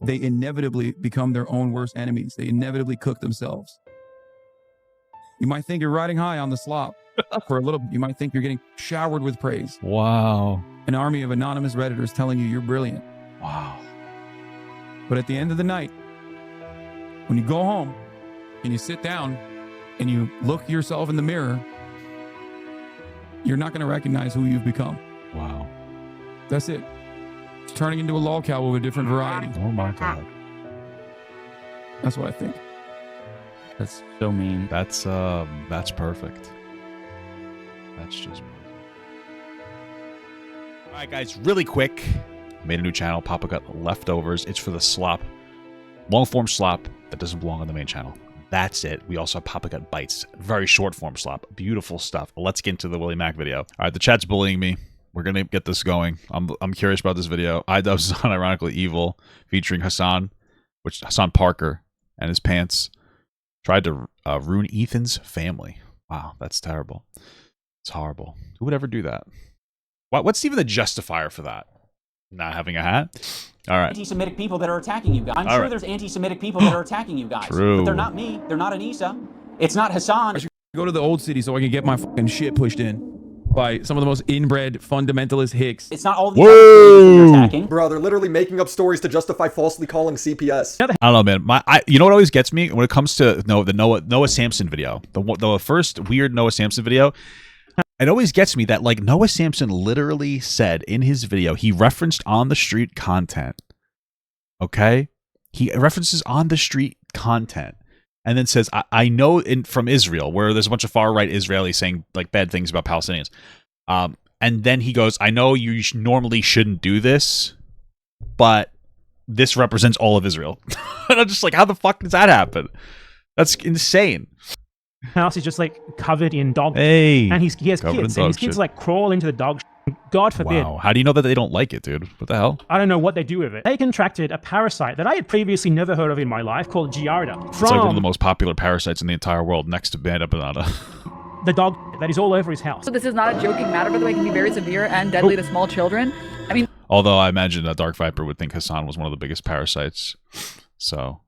they inevitably become their own worst enemies. They inevitably cook themselves. You might think you're riding high on the slop. For a little, you might think you're getting showered with praise. Wow. An army of anonymous Redditors telling you you're brilliant. Wow. But at the end of the night, when you go home and you sit down and you look yourself in the mirror, you're not going to recognize who you've become. Wow. That's it. It's turning into a lolcow with a different variety. Oh my God. That's what I think. That's so mean. That's perfect. That's just perfect. All right, guys, really quick. Made a new channel, Papa Gut Leftovers. It's for the slop. Long form slop that doesn't belong on the main channel. That's it. We also have Papa Gut Bites. Very short form slop. Beautiful stuff. Let's get into the WillyMac video. All right, the chat's bullying me. We're going to get this going. I'm curious about this video. iDubbbz is on Ironically Evil, featuring Hasan, Hasan Parker and his pants tried to ruin Ethan's family. Wow, that's terrible. It's horrible. Who would ever do that? What's even the justifier for that? Not having a hat? All right. Anti-Semitic people that are attacking you guys. I'm All sure right. there's anti-Semitic people that are attacking you guys. True. But they're not me. They're not Anissa. It's not Hasan. I should go to the old city so I can get my fucking shit pushed in by some of the most inbred fundamentalist hicks. It's not all these that you're attacking. Bro, they're literally making up stories to justify falsely calling CPS. I don't know, man. You know what always gets me when it comes to the Noah Samson video, the first weird Noah Samson video. It always gets me that like Noah Samson literally said in his video, he referenced on the street content. Okay, he references on the street content, and then says, "I know from Israel, where there's a bunch of far right Israelis saying like bad things about Palestinians." And then he goes, "I know you normally shouldn't do this, but this represents all of Israel." And I'm just like, how the fuck does that happen? That's insane. House is just like covered in dog Hey, and he has covered in kids and dog his kids shit. like crawl into the dog shit. God forbid. Wow. How do you know that they don't like it, dude? What the hell? I don't know what they do with it. They contracted a parasite that I had previously never heard of in my life called Giardia. It's like one of the most popular parasites in the entire world, next to Banda Banana. The dog that is all over his house. So this is not a joking matter, by the way. It can be very severe and deadly to small children. I mean, Although I imagine that Dark Viper would think Hasan was one of the biggest parasites. So,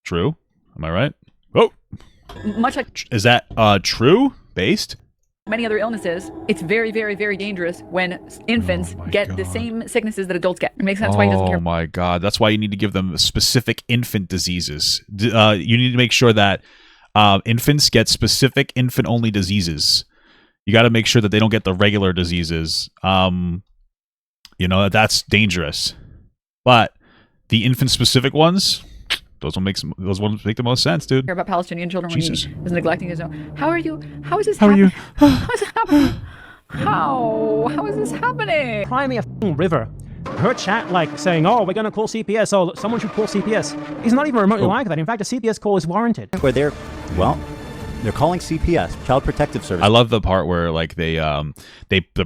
true? Am I right? Oh! much like Is that true? Based? many other illnesses, it's very, very, very dangerous when infants get the same sicknesses that adults get. It makes sense why he doesn't care. Oh my God. That's why you need to give them specific infant diseases. You need to make sure that infants get specific infant-only diseases. You got to make sure that they don't get the regular diseases. You know, that's dangerous. But the infant-specific ones, those ones make the most sense, dude. Care about Palestinian children Jesus. when he is neglecting his own. How are you? How is this How are happening? you? How is it happening? How is this happening? Crimea river. Her chat like saying, "Oh, we're gonna call CPS. Oh, someone should call CPS." It's not even remotely like that. In fact, a CPS call is warranted. Where they're calling CPS, Child Protective Service. I love the part where like the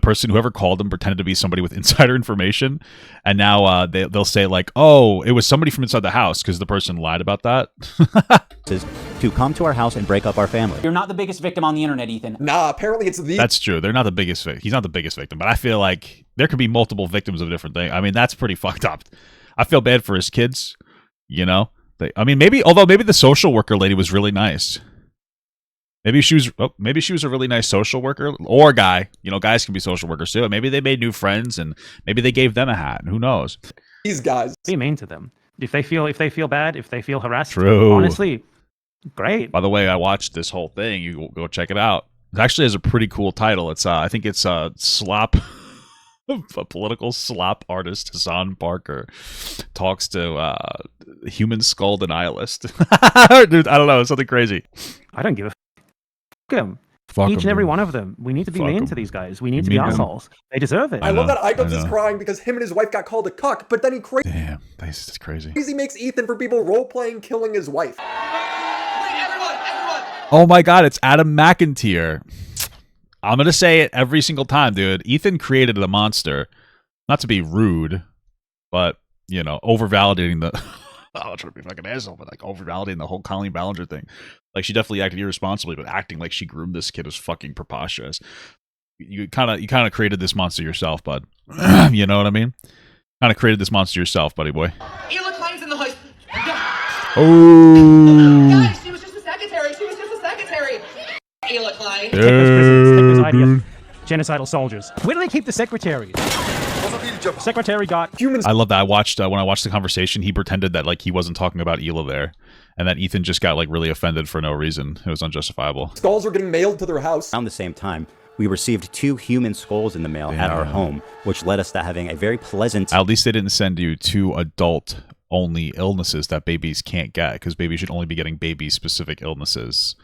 person whoever called them pretended to be somebody with insider information, and now they'll say like, "Oh, it was somebody from inside the house," because the person lied about that. To come to our house and break up our family. You're not the biggest victim on the internet, Ethan. Nah, apparently it's the... That's true. They're not the biggest. He's not the biggest victim, but I feel like there could be multiple victims of different things. I mean, that's pretty fucked up. I feel bad for his kids. You know, maybe the social worker lady was really nice. Maybe she was a really nice social worker or guy. You know, guys can be social workers too. Maybe they made new friends and maybe they gave them a hat. Who knows? These guys. Be mean to them. If they feel bad, if they feel harassed. True. Honestly, great. By the way, I watched this whole thing. You go check it out. It actually has a pretty cool title. It's I think it's Slop. A political slop artist, Hasan Parker, talks to human skull denialist. Dude, I don't know. It's something crazy. I don't give a them. Fuck Each them, and every dude. one of them. We need to be Fuck mean them. to these guys. We need You to be mean them? assholes. They deserve it. I love that iDubbbz is know. crying because him and his wife got called a cuck, but then he Damn, this is crazy. crazy makes Ethan for people role-playing killing his wife. Oh my God, it's Adam McIntyre. I'm gonna say it every single time, dude. Ethan created a monster. Not to be rude, but you know, over-validating the. I'm trying to be a fucking asshole, but like over-validating the whole Colleen Ballinger thing. Like she definitely acted irresponsibly, but acting like she groomed this kid is fucking preposterous. You kind of created this monster yourself, bud. You know what I mean? Kind of created this monster yourself, buddy boy. Ela Klein's in the house. Oh. Guys, she was just a secretary. She was just a secretary. Ayla Klein. This idea of genocidal soldiers. Where do they keep the secretaries? Secretary got Humans. I love that. I watched when I watched the conversation, he pretended that like he wasn't talking about Hila there, and that Ethan just got like really offended for no reason. It was unjustifiable. Skulls are getting mailed to their house. Around the same time, we received 2 human skulls in the mail at our home, which led us to having a very pleasant... At least they didn't send you 2 adult-only illnesses that babies can't get, because babies should only be getting baby-specific illnesses.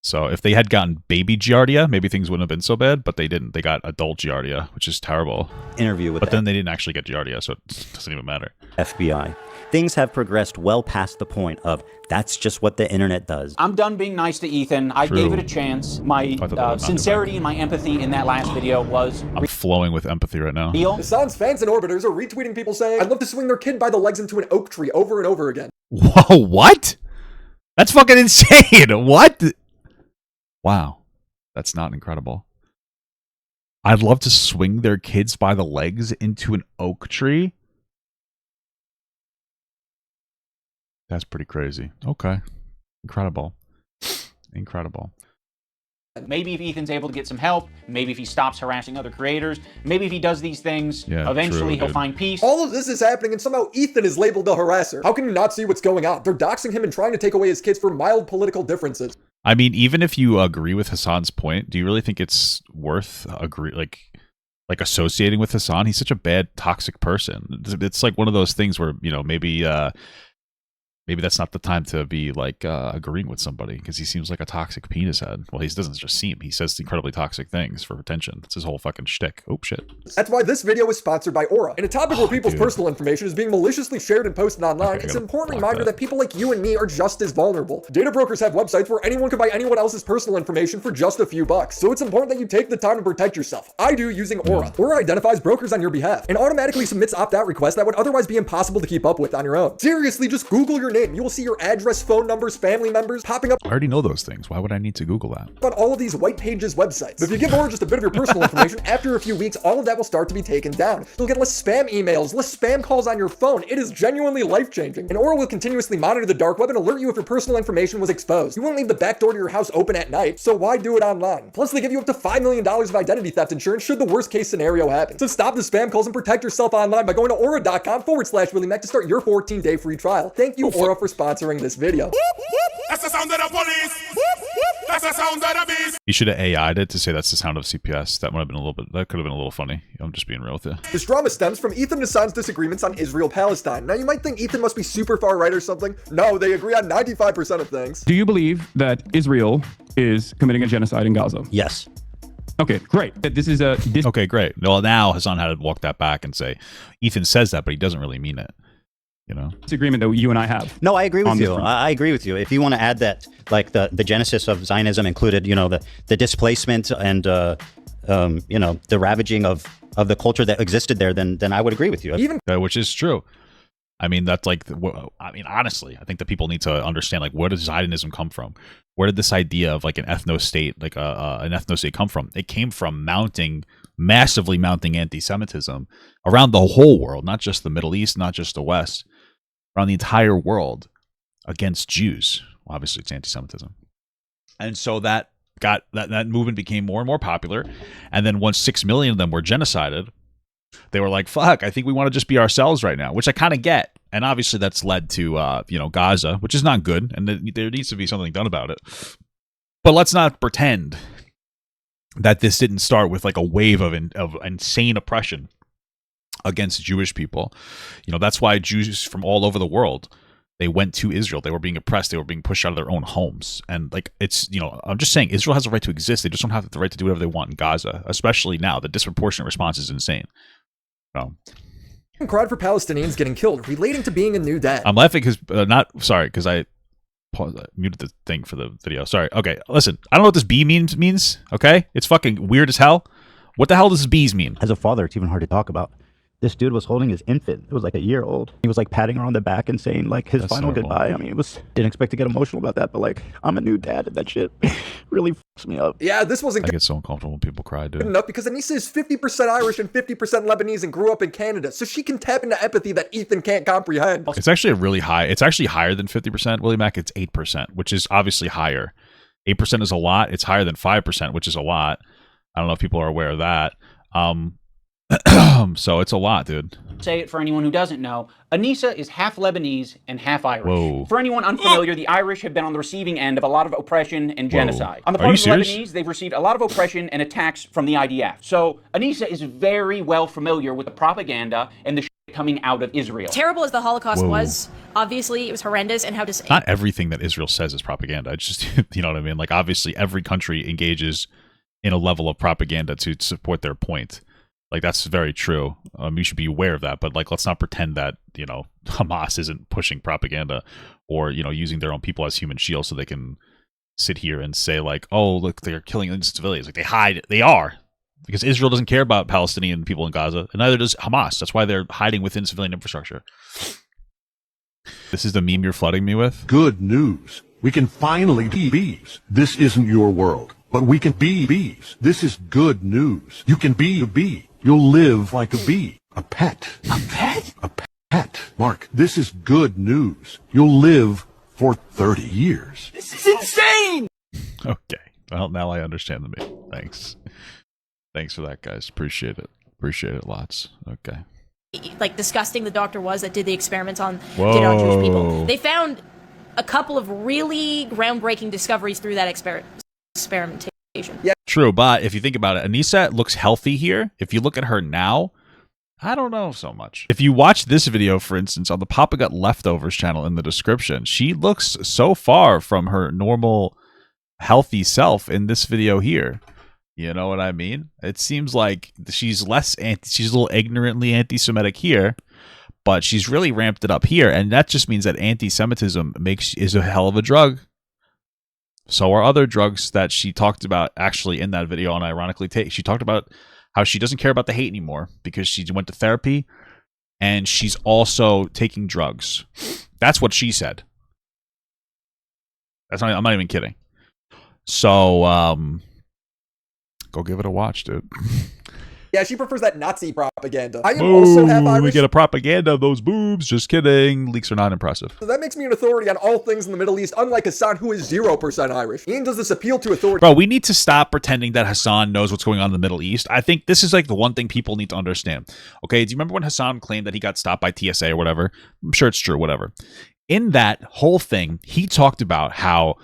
So if they had gotten baby Giardia, maybe things wouldn't have been so bad, but they didn't. They got adult Giardia, which is terrible. interview with But then they didn't actually get Giardia, so it doesn't even matter. FBI. Things have progressed well past the point of that's just what the internet does. I'm done being nice to Ethan. I gave it a chance. My sincerity and my empathy in that last video was I'm flowing with empathy right now. real. Hassan's fans and orbiters are retweeting people saying, I'd love to swing their kid by the legs into an oak tree over and over again. Whoa, what? That's fucking insane. What? Wow. That's not incredible. I'd love to swing their kids by the legs into an oak tree. That's pretty crazy. Okay. Incredible. Incredible. Maybe if Ethan's able to get some help, maybe if he stops harassing other creators, maybe if he does these things, eventually he'll find peace. All of this is happening and somehow Ethan is labeled a harasser. How can you not see what's going on? They're doxing him and trying to take away his kids for mild political differences. I mean, even if you agree with Hasan's point, do you really think it's worth associating with Hasan? He's such a bad, toxic person. It's like one of those things where, you know, maybe that's not the time to be like agreeing with somebody because he seems like a toxic penis head. Well, he doesn't just seem. He says incredibly toxic things for attention. It's his whole fucking shtick. Oh, shit. That's why this video is sponsored by Aura. In a topic where people's personal information is being maliciously shared and posted online, it's an important reminder that people like you and me are just as vulnerable. Data brokers have websites where anyone can buy anyone else's personal information for just a few bucks. So it's important that you take the time to protect yourself. I do using Aura. Aura identifies brokers on your behalf and automatically submits opt-out requests that would otherwise be impossible to keep up with on your own. Seriously, just Google your name. You will see your address, phone numbers, family members popping up. I already know those things. Why would I need to Google that? But all of these white pages websites. But if you give Aura just a bit of your personal information, after a few weeks, all of that will start to be taken down. You'll get less spam emails, less spam calls on your phone. It is genuinely life-changing. And Aura will continuously monitor the dark web and alert you if your personal information was exposed. You won't leave the back door to your house open at night, so why do it online? Plus, they give you up to $5 million of identity theft insurance should the worst case scenario happen. So stop the spam calls and protect yourself online by going to aura.com/WillyMac to start your 14-day free trial. Thank you, Aura, for sponsoring this video. That's the sound of the police. That's the sound of the beast. You should have AI'd it to say that's the sound of CPS. That would have been a little bit. That could have been a little funny. I'm just being real with you. This drama stems from Ethan and Hassan's disagreements on Israel-Palestine. Now, you might think Ethan must be super far right or something. No, they agree on 95% of things. Do you believe that Israel is committing a genocide in Gaza? Yes. Okay, great. This is a... Okay, great. Well, now Hasan had to walk that back and say, Ethan says that, but he doesn't really mean it. You know, disagreement that you and I have. No, I agree with you. I agree with you. If you want to add that, like the genesis of Zionism included, you know, the displacement and you know, the ravaging of the culture that existed there, then I would agree with you. Even which is true. I mean, that's like, I mean, honestly, I think that people need to understand, like, where does Zionism come from? Where did this idea of like an ethno-state, like an ethno-state come from? It came from massively mounting anti-Semitism around the whole world, not just the Middle East, not just the West, around the entire world against Jews. Well, obviously, it's anti-Semitism. And so that movement became more and more popular. And then once 6 million of them were genocided, they were like, fuck, I think we want to just be ourselves right now, which I kind of get. And obviously that's led to, you know, Gaza, which is not good. And there needs to be something done about it. But let's not pretend that this didn't start with like a wave of insane oppression against Jewish people. You know, that's why Jews from all over the world, they went to Israel. They were being oppressed. They were being pushed out of their own homes. And like, it's, you know, I'm just saying Israel has a right to exist. They just don't have the right to do whatever they want in Gaza, especially now. The disproportionate response is insane. No. Crowd for Palestinians getting killed, relating to being a new dad. I'm laughing because because I muted the thing for the video. Sorry. Okay, listen. I don't know what this B means. Okay, it's fucking weird as hell. What the hell does bees mean? As a father, it's even hard to talk about. this dude was holding his infant. It was like a year old. He was like patting her on the back and saying like his final goodbye. I mean, didn't expect to get emotional about that, but like I'm a new dad and that shit really fucks me up. Yeah, this wasn't I get so uncomfortable when people cry, dude. good enough because Anissa is 50% Irish and 50% Lebanese and grew up in Canada, so she can tap into empathy that Ethan can't comprehend. It's actually a really high. It's actually higher than 50%. WillyMac, it's 8%, which is obviously higher. 8% is a lot. It's higher than 5%, which is a lot. I don't know if people are aware of that. So it's a lot, dude. Say it for anyone who doesn't know. Anissa is half Lebanese and half Irish. Whoa. For anyone unfamiliar, the Irish have been on the receiving end of a lot of oppression and genocide. On the Are part you of the serious? Lebanese, they've received a lot of oppression and attacks from the IDF. So Anissa is very well familiar with the propaganda and the shit coming out of Israel. Terrible as the Holocaust was, obviously it was horrendous, and how Not everything that Israel says is propaganda. It's just, you know what I mean? Like, obviously, every country engages in a level of propaganda to support their point. Like, that's very true. You should be aware of that. But, like, let's not pretend that, you know, Hamas isn't pushing propaganda or, you know, using their own people as human shields so they can sit here and say, like, oh, look, they're killing innocent civilians. Like, they hide. They are. Because Israel doesn't care about Palestinian people in Gaza, and neither does Hamas. That's why they're hiding within civilian infrastructure. This is the meme you're flooding me with? Good news. We can finally be bees. This isn't your world, but we can be bees. This is good news. You can be a bee. You'll live like a bee. A pet. A pet? A pet. Mark, this is good news. You'll live for 30 years. This is insane! Okay. Well, now I understand the meme. Thanks. Thanks for that, guys. Appreciate it. Appreciate it lots. Okay. like disgusting the doctor was that did the experiments on Jewish people. They found a couple of really groundbreaking discoveries through that experimentation. Yeah. True, but if you think about it, Anissa looks healthy here. If you look at her now, I don't know so much. If you watch this video, for instance, on the Papa Gut Leftovers channel in the description, she looks so far from her normal, healthy self in this video here. You know what I mean? It seems like she's she's a little ignorantly anti-Semitic here, but she's really ramped it up here, and that just means that anti-Semitism is a hell of a drug. So are other drugs that she talked about actually in that video, and ironically, she talked about how she doesn't care about the hate anymore because she went to therapy, and she's also taking drugs. That's what she said. I'm not even kidding. So, go give it a watch, dude. Yeah, she prefers that Nazi propaganda. I am also half Irish. We get a propaganda of those boobs. Just kidding. Leaks are not impressive. So that makes me an authority on all things in the Middle East, unlike Hasan, who is 0% Irish. Ian does this appeal to authority. Bro, we need to stop pretending that Hasan knows what's going on in the Middle East. I think this is like the one thing people need to understand. Okay, do you remember when Hasan claimed that he got stopped by TSA or whatever? I'm sure it's true, whatever. In that whole thing, he talked about how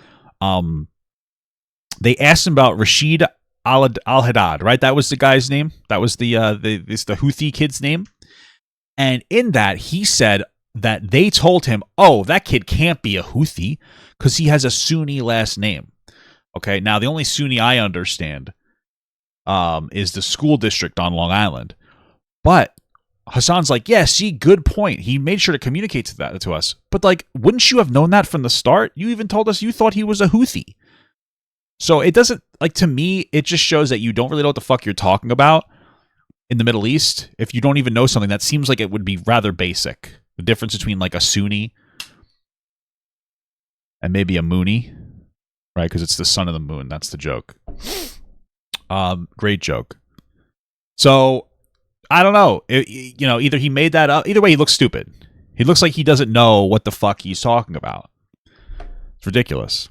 they asked him about Rashid Al-Haddad, right? That was the guy's name. That was the Houthi kid's name. And in that, he said that they told him, oh, that kid can't be a Houthi because he has a Sunni last name. Okay, now the only Sunni I understand is the school district on Long Island. But Hasan's like, yeah, see, good point. He made sure to communicate that to us. But like, wouldn't you have known that from the start? You even told us you thought he was a Houthi. So it doesn't, like, to me, it just shows that you don't really know what the fuck you're talking about in the Middle East. If you don't even know something, that seems like it would be rather basic. The difference between, like, a Sunni and maybe a Mooni, right? Because it's the sun and the moon. That's the joke. Great joke. So, I don't know. Either he made that up. Either way, he looks stupid. He looks like he doesn't know what the fuck he's talking about. It's ridiculous.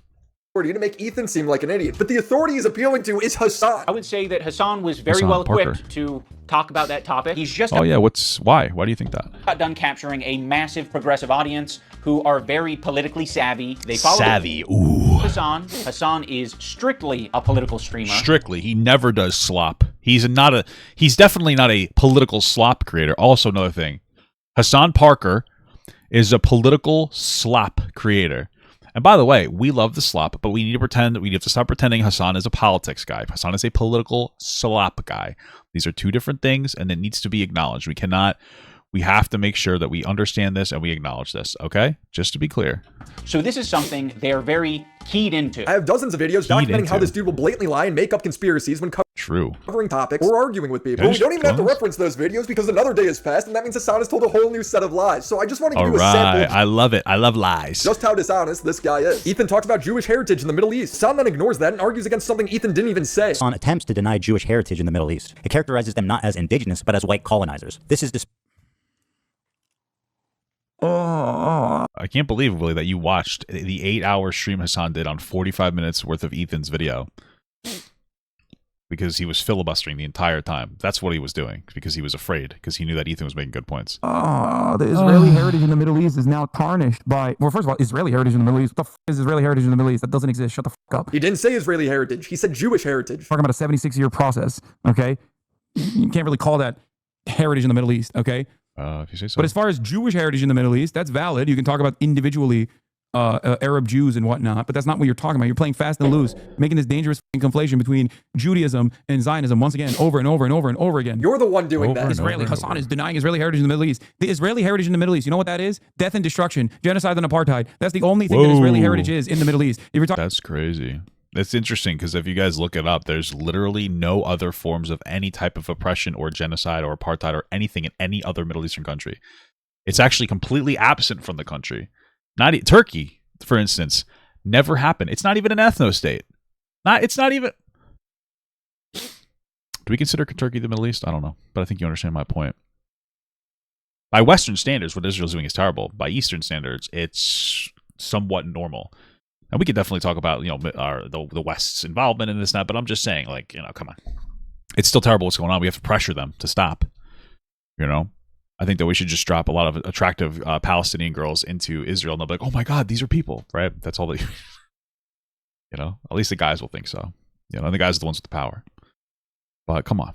To make Ethan seem like an idiot, but the authority he's appealing to is Hasan. I would say that Hasan was very well equipped to talk about that topic. He's just why do you think that? Got done capturing a massive progressive audience who are very politically savvy. They follow Ooh. Hasan is strictly a political streamer. Strictly, he never does slop. He's definitely not a political slop creator. Also, another thing, Hasan Parker is a political slop creator. And by the way, we love the slop, but we have to stop pretending Hasan is a politics guy. Hasan is a political slop guy. These are two different things, and it needs to be acknowledged. We have to make sure that we understand this and we acknowledge this, okay? Just to be clear. So this is something they're very keyed into. I have dozens of videos documenting how this dude will blatantly lie and make up conspiracies when True. Covering topics or arguing with people. We don't even have to reference those videos because another day has passed, and that means Hasan has told a whole new set of lies. So I just want to give you a sample of I love it. I love lies. just how dishonest this guy is. Ethan talks about Jewish heritage in the Middle East. Hasan then ignores that and argues against something Ethan didn't even say. On attempts to deny Jewish heritage in the Middle East. It characterizes them not as indigenous, but as white colonizers. This is I can't believe, Willie, that you watched the 8-hour stream Hasan did on 45 minutes worth of Ethan's video. Because he was filibustering the entire time. That's what he was doing, because he was afraid, because he knew that Ethan was making good points. The Israeli heritage in the Middle East is now tarnished by... Well, first of all, Israeli heritage in the Middle East. What the f*** is Israeli heritage in the Middle East? That doesn't exist. Shut the f*** up. He didn't say Israeli heritage. He said Jewish heritage. Talking about a 76-year process, okay? You can't really call that heritage in the Middle East, okay? If you say so. But as far as Jewish heritage in the Middle East, that's valid. You can talk about individually Arab Jews and whatnot, but that's not what you're talking about. You're playing fast and loose, making this dangerous conflation between Judaism and Zionism once again, over and over and over and over again. You're the one doing that. Hasan is denying Israeli heritage in the Middle East. The Israeli heritage in the Middle East, you know what that is? Death and destruction, genocide and apartheid. That's the only thing that Israeli heritage is in the Middle East. If you're talking, that's crazy. It's interesting because if you guys look it up, there's literally no other forms of any type of oppression or genocide or apartheid or anything in any other Middle Eastern country. It's actually completely absent from the country. Turkey, for instance, never happened. It's not even an ethno state. It's not even. Do we consider Turkey the Middle East? I don't know, but I think you understand my point. By Western standards, what Israel's doing is terrible. By Eastern standards, it's somewhat normal. And we could definitely talk about, the West's involvement in this and that, but I'm just saying, come on. It's still terrible what's going on. We have to pressure them to stop. I think that we should just drop a lot of attractive Palestinian girls into Israel, and they'll be like, oh my God, these are people, right? That's all they, at least the guys will think so. The guys are the ones with the power. But come on.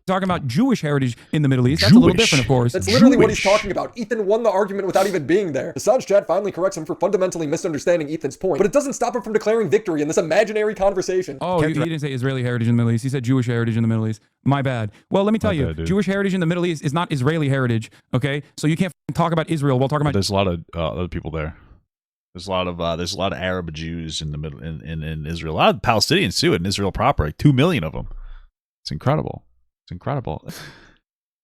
Talking about Jewish heritage in the Middle East, that's a little different, of course. That's literally what he's talking about. Ethan won the argument without even being there. Hasan's chat finally corrects him for fundamentally misunderstanding Ethan's point, but it doesn't stop him from declaring victory in this imaginary conversation. Oh, he didn't say Israeli heritage in the Middle East. He said Jewish heritage in the Middle East. My bad. Well, let me tell you, Jewish heritage in the Middle East is not Israeli heritage, okay? So you can't talk about Israel while talking about... There's a lot of other people there. There's a lot of Arab Jews in the middle in Israel. A lot of Palestinians too in Israel proper. 2 million of them. It's incredible.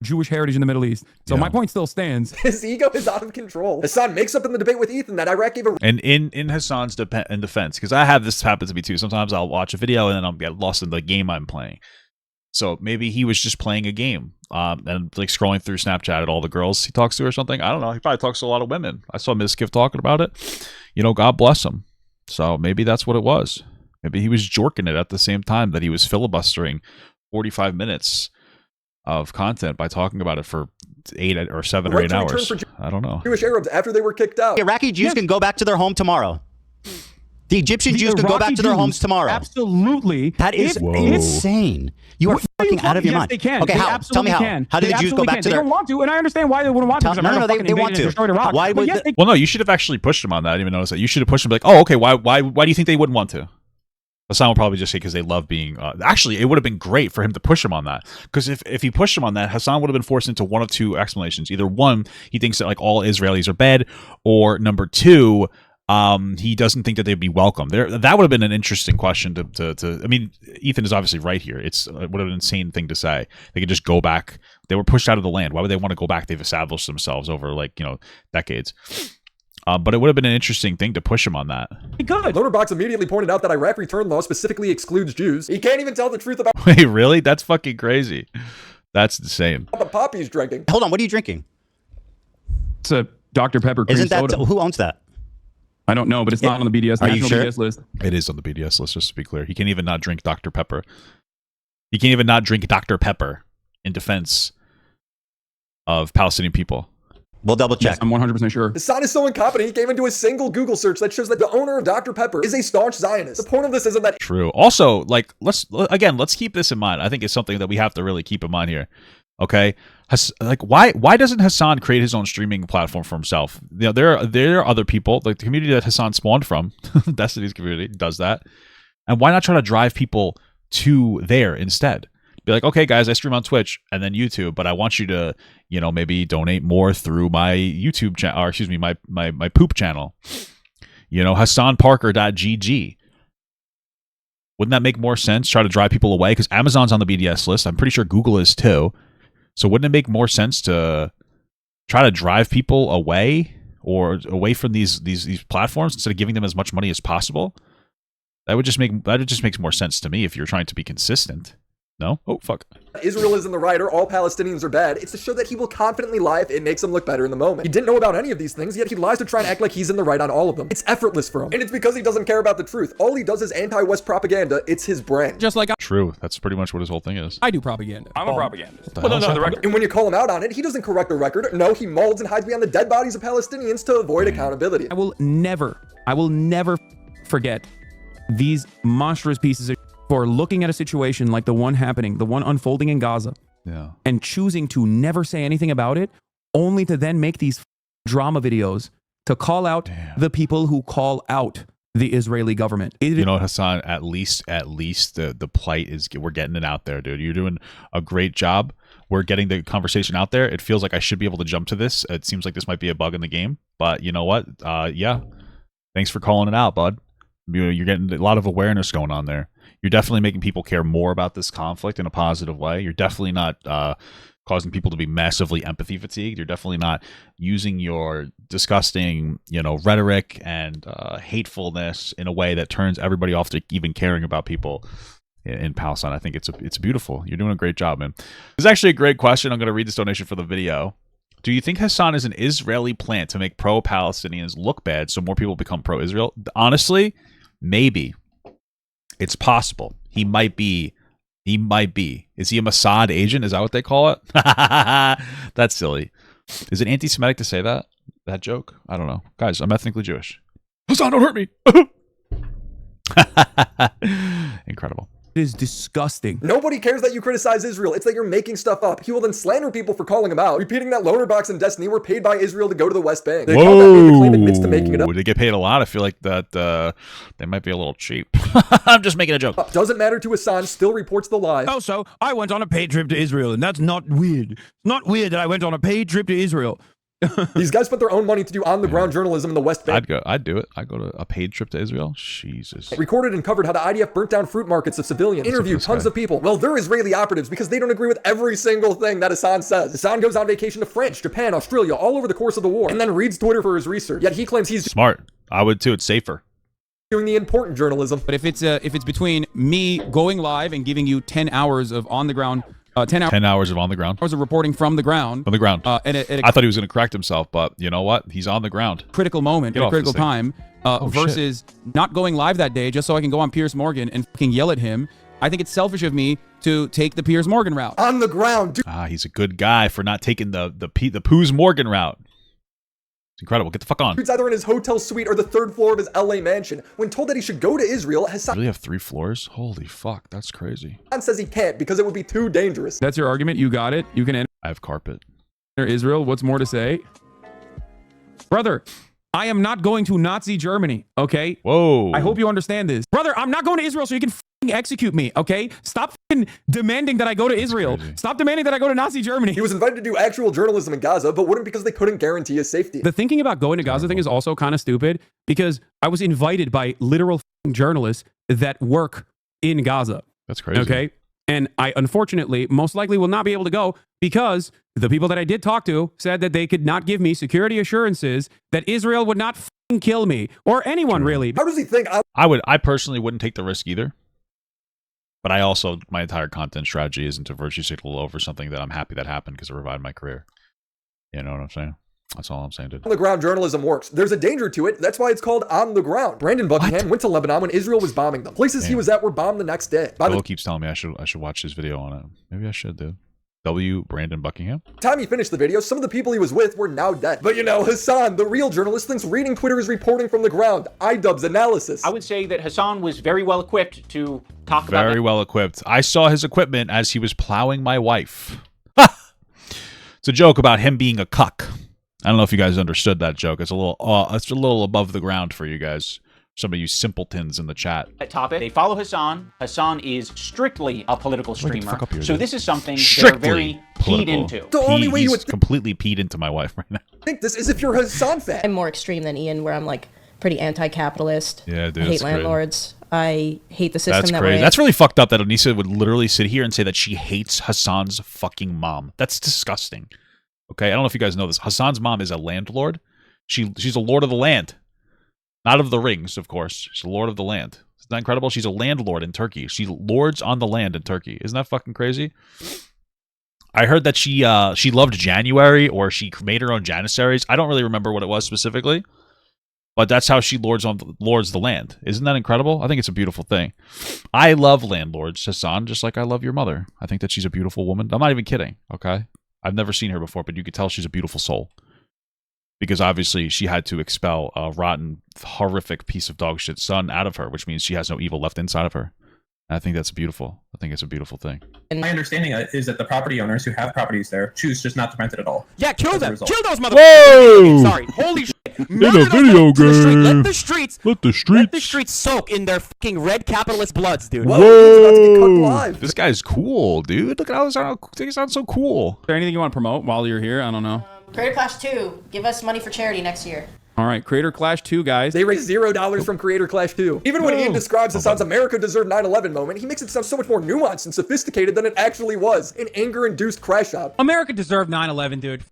Jewish heritage in the Middle East. So my point still stands. His ego is out of control. Hasan makes up in the debate with Ethan that Iraq gave a... And in Hasan's defense, because I have this happen to me too. Sometimes I'll watch a video and then I'll get lost in the game I'm playing. So maybe he was just playing a game and scrolling through Snapchat at all the girls he talks to or something. I don't know. He probably talks to a lot of women. I saw Ms. Skiff talking about it. God bless him. So maybe that's what it was. Maybe he was jorking it at the same time that he was filibustering 45 minutes of content by talking about it for 7 or 8 hours. I don't know. Jewish Arabs after they were kicked out. Iraqi Jews can go back to their home tomorrow. The Egyptian Jews can go back to their homes tomorrow. Absolutely. That is insane. You are fucking out of your mind. They can. Okay, how? Tell me how. How did the Jews go back to their... They don't want to, and I understand why they wouldn't want to. No, they want to. Why would well, no, you should have actually pushed them on that. I didn't even notice that. You should have pushed them like, oh, okay, why do you think they wouldn't want to? Hasan will probably just say because they love being... actually, it would have been great for him to push him on that. Because if he pushed him on that, Hasan would have been forced into one of two explanations. Either one, he thinks that all Israelis are bad, or number two, he doesn't think that they'd be welcome. That would have been an interesting question to I mean, Ethan is obviously right here. It would have been an insane thing to say. They could just go back. They were pushed out of the land. Why would they want to go back? They've established themselves over decades. But it would have been an interesting thing to push him on that. Good. Loaderbox immediately pointed out that Iraq return law specifically excludes Jews. He can't even tell the truth about... Wait, really? That's fucking crazy. That's insane. The pop he's drinking. Hold on, what are you drinking? It's a Dr. Pepper cream soda. Who owns that? I don't know, but it's not on the BDS. Are you sure? BDS list. It is on the BDS list, just to be clear. He can't even not drink Dr. Pepper. He can't even not drink Dr. Pepper in defense of Palestinian people. We'll double check. Yes, I'm 100% sure. Hasan is so incompetent, he came into a single Google search that shows that the owner of Dr. Pepper is a staunch Zionist. The point of this isn't that... True. Also, let's keep this in mind. I think it's something that we have to really keep in mind here. Okay? Why doesn't Hasan create his own streaming platform for himself? There are other people, like the community that Hasan spawned from, Destiny's community, does that. And why not try to drive people to there instead? Be like, okay, guys, I stream on Twitch and then YouTube, but I want you to, maybe donate more through my YouTube channel, or excuse me, my poop channel. HasanParker.gg. Wouldn't that make more sense? Try to drive people away? Because Amazon's on the BDS list. I'm pretty sure Google is too. So wouldn't it make more sense to try to drive people away or away from these platforms instead of giving them as much money as possible? That just makes more sense to me if you're trying to be consistent. No? Oh, fuck. Israel isn't the right or all Palestinians are bad. It's to show that he will confidently lie if it makes him look better in the moment. He didn't know about any of these things, yet he lies to try and act like he's in the right on all of them. It's effortless for him. And it's because he doesn't care about the truth. All he does is anti-West propaganda. It's his brand. Just like True. That's pretty much what his whole thing is. I do propaganda. I'm a propagandist. Put it on the record. And when you call him out on it, he doesn't correct the record. No, he molds and hides behind the dead bodies of Palestinians to avoid accountability. I will never forget these monstrous pieces of for looking at a situation like the one happening, the one unfolding in Gaza, and choosing to never say anything about it, only to then make these drama videos to call out the people who call out the Israeli government. You know, Hasan, at least the plight is, we're getting it out there, dude. You're doing a great job. We're getting the conversation out there. It feels like I should be able to jump to this. It seems like this might be a bug in the game, but you know what? Yeah. Thanks for calling it out, bud. You're getting a lot of awareness going on there. You're definitely making people care more about this conflict in a positive way. You're definitely not causing people to be massively empathy fatigued. You're definitely not using your disgusting, rhetoric and hatefulness in a way that turns everybody off to even caring about people in Palestine. I think it's beautiful. You're doing a great job, man. This is actually a great question. I'm going to read this donation for the video. Do you think Hasan is an Israeli plant to make pro-Palestinians look bad so more people become pro-Israel? Honestly, maybe. It's possible. He might be. Is he a Mossad agent? Is that what they call it? That's silly. Is it anti-Semitic to say that? That joke? I don't know. Guys, I'm ethnically Jewish. Hasan, don't hurt me. Incredible. It is disgusting. Nobody cares that you criticize Israel. It's that you're making stuff up. He will then slander people for calling him out, repeating that loaner box and Destiny were paid by Israel to go to the West Bank. They call that the claim admits to making it up. They get paid a lot. I feel like that they might be a little cheap. I'm just making a joke. Doesn't matter to Hasan, still reports the lie. Also, I went on a paid trip to Israel, and that's not weird. It's not weird that I went on a paid trip to Israel. These guys put their own money to do on-the-ground journalism in the West Bank. I'd do it. I'd go to a paid trip to Israel. Jesus. Recorded and covered how the IDF burnt down fruit markets of civilians. Interviewed tons of people. Well, they're Israeli operatives because they don't agree with every single thing that Hasan says. Hasan goes on vacation to France, Japan, Australia, all over the course of the war, and then reads Twitter for his research. Yet he claims he's smart. I would too. It's safer. Doing the important journalism. But if it's between me going live and giving you 10 hours of on-the-ground 10 hours of on the ground. Hours of reporting from the ground. From the ground. I thought he was going to correct himself, but you know what? He's on the ground. Critical moment, at a critical time, versus not going live that day just so I can go on Piers Morgan and fucking yell at him. I think it's selfish of me to take the Piers Morgan route. On the ground, dude. He's a good guy for not taking the Piers Morgan route. It's incredible. Get the fuck on. Dude's either in his hotel suite or the third floor of his LA mansion. When told that he should go to Israel, Hasan really have 3 floors? Holy fuck, that's crazy. Says he can't because it would be too dangerous. That's your argument. You got it. You can enter. I have carpet. Israel. What's more to say? Brother, I am not going to Nazi Germany, okay? Whoa. I hope you understand this. Brother, I'm not going to Israel so you can execute me, okay? Stop demanding that I go to Israel. Stop demanding that I go to Nazi Germany. He was invited to do actual journalism in Gaza, but wouldn't because they couldn't guarantee his safety. The thinking about going to Gaza thing is also kind of stupid because I was invited by literal journalists that work in Gaza. That's crazy. Okay? And I, unfortunately, most likely will not be able to go because the people that I did talk to said that they could not give me security assurances that Israel would not kill me or anyone really. How does he think I personally wouldn't take the risk either. But I also, my entire content strategy isn't to virtue signal over something that I'm happy that happened because it revived my career. You know what I'm saying? That's all I'm saying, dude. On the ground journalism works. There's a danger to it. That's why it's called on the ground. Brandon Buckingham went to Lebanon when Israel was bombing them. Places he was at were bombed the next day. Bill keeps telling me I should watch his video on it. Maybe I should, dude. Brandon Buckingham. By the time he finished the video, some of the people he was with were now dead. But you know, Hasan, the real journalist, thinks reading Twitter is reporting from the ground. iDubbbz analysis. I would say that Hasan was very well equipped to talk about Very well equipped. I saw his equipment as he was plowing my wife. It's a joke about him being a cuck. I don't know if you guys understood that joke. It's a little above the ground for you guys. Some of you simpletons in the chat. That topic. They follow Hasan. Hasan is strictly a political streamer. Here, so this is something strictly they're very keyed into. The only way he's completely peed into my wife right now. I think this is if you're a Hasan fan. I'm more extreme than Ian, where I'm like pretty anti-capitalist. Yeah, dude, I hate that's crazy. landlords. I hate the system That's that crazy. we're in. That's really fucked up that Anissa would literally sit here and say that she hates Hasan's fucking mom. That's disgusting. Okay, I don't know if you guys know this. Hasan's mom is a landlord. She's a lord of the land. Not of the rings, of course. She's a lord of the land. Isn't that incredible? She's a landlord in Turkey. She lords on the land in Turkey. Isn't that fucking crazy? I heard that she loved January, or she made her own Janissaries. I don't really remember what it was specifically. But that's how she lords the land. Isn't that incredible? I think it's a beautiful thing. I love landlords, Hasan, just like I love your mother. I think that she's a beautiful woman. I'm not even kidding, okay? I've never seen her before, but you could tell she's a beautiful soul. Because obviously she had to expel a rotten, horrific piece of dog shit son out of her, which means she has no evil left inside of her. And I think that's beautiful. I think it's a beautiful thing. And my understanding is that the property owners who have properties there choose just not to rent it at all. Yeah, kill them. Kill those motherfuckers. Whoa! Sorry. Holy shit. In a video game. Let the streets soak in their fucking red capitalist bloods, dude. Whoa! This guy's cool, dude. Look at how he sounds so cool. Is there anything you want to promote while you're here? I don't know. Creator Clash 2, give us money for charity next year. All right, Creator Clash 2, guys. They raised $0 from Creator Clash 2. Even when Ian describes Hasan's America deserved 9/11 moment, he makes it sound so much more nuanced and sophisticated than it actually was. An anger-induced crash out. America deserved 9/11, dude.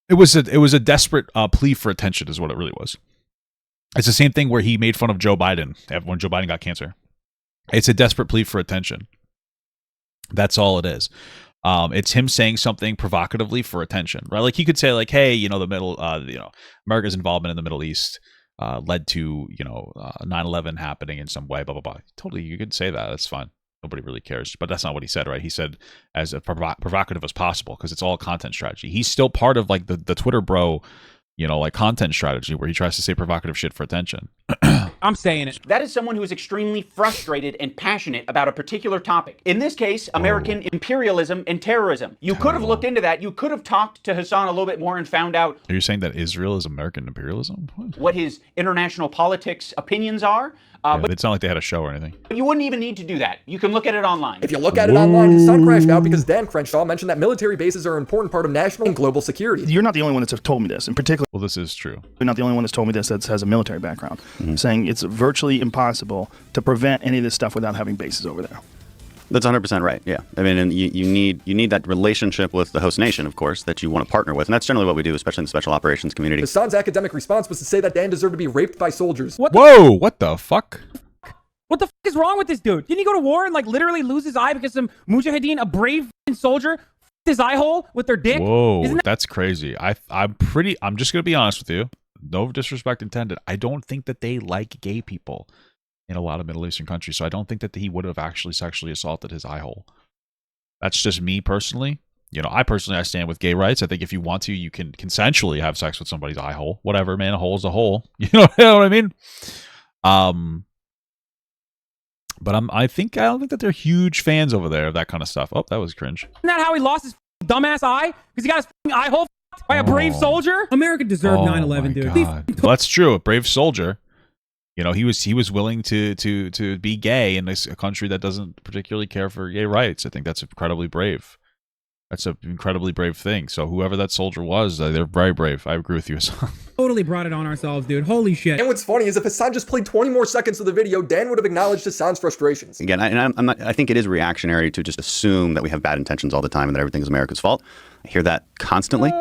It was a desperate plea for attention, is what it really was. It's the same thing where he made fun of Joe Biden when Joe Biden got cancer. It's a desperate plea for attention. That's all it is. It's him saying something provocatively for attention, right? Like he could say, like, "Hey, America's involvement in the Middle East led to 9/11 happening in some way." Blah blah blah. Totally, you could say that. That's fine. Nobody really cares. But that's not what he said, right? He said as provocative as possible because it's all content strategy. He's still part of like the Twitter bro, content strategy where he tries to say provocative shit for attention. I'm saying it. That is someone who is extremely frustrated and passionate about a particular topic. In this case, American imperialism and terrorism. You could have looked into that. You could have talked to Hasan a little bit more and found out. Are you saying that Israel is American imperialism? What his international politics opinions are. But it's not like they had a show or anything. You wouldn't even need to do that. You can look at it online. If you look at it online, Hasan crashed out because Dan Crenshaw mentioned that military bases are an important part of national and global security. You're not the only one that's told me this. In particular, well, this is true. You're not the only one that's told me this that has a military background, saying it's virtually impossible to prevent any of this stuff without having bases over there. That's 100% right. Yeah, I mean, and you need that relationship with the host nation, of course, that you want to partner with, and that's generally what we do, especially in the special operations community. Hasan's academic response was to say that Dan deserved to be raped by soldiers. Whoa! What the fuck? What the fuck is wrong with this dude? Didn't he go to war and like literally lose his eye because some mujahideen, a brave soldier, f***ed his eye hole with their dick? Whoa, that's crazy. I'm just gonna be honest with you. No disrespect intended. I don't think that they like gay people in a lot of Middle Eastern countries, so I don't think that he would have actually sexually assaulted his eye hole. That's just me personally. I stand with gay rights. I think if you want to, you can consensually have sex with somebody's eye hole. Whatever, man. A hole is a hole. You know what I mean? But I don't think that they're huge fans over there of that kind of stuff. Oh, that was cringe. Isn't that how he lost his dumbass eye? Because he got his eye hole by a brave soldier? America deserved 9/11, dude. Well, that's true. A brave soldier. He was willing to be gay in a country that doesn't particularly care for gay rights. I think that's incredibly brave. That's an incredibly brave thing. So whoever that soldier was, they're very brave. I agree with you, Hasan. Totally brought it on ourselves, dude. Holy shit. And what's funny is if Hasan just played 20 more seconds of the video, Dan would have acknowledged Hasan's frustrations. Again, I think it is reactionary to just assume that we have bad intentions all the time and that everything is America's fault. I hear that constantly,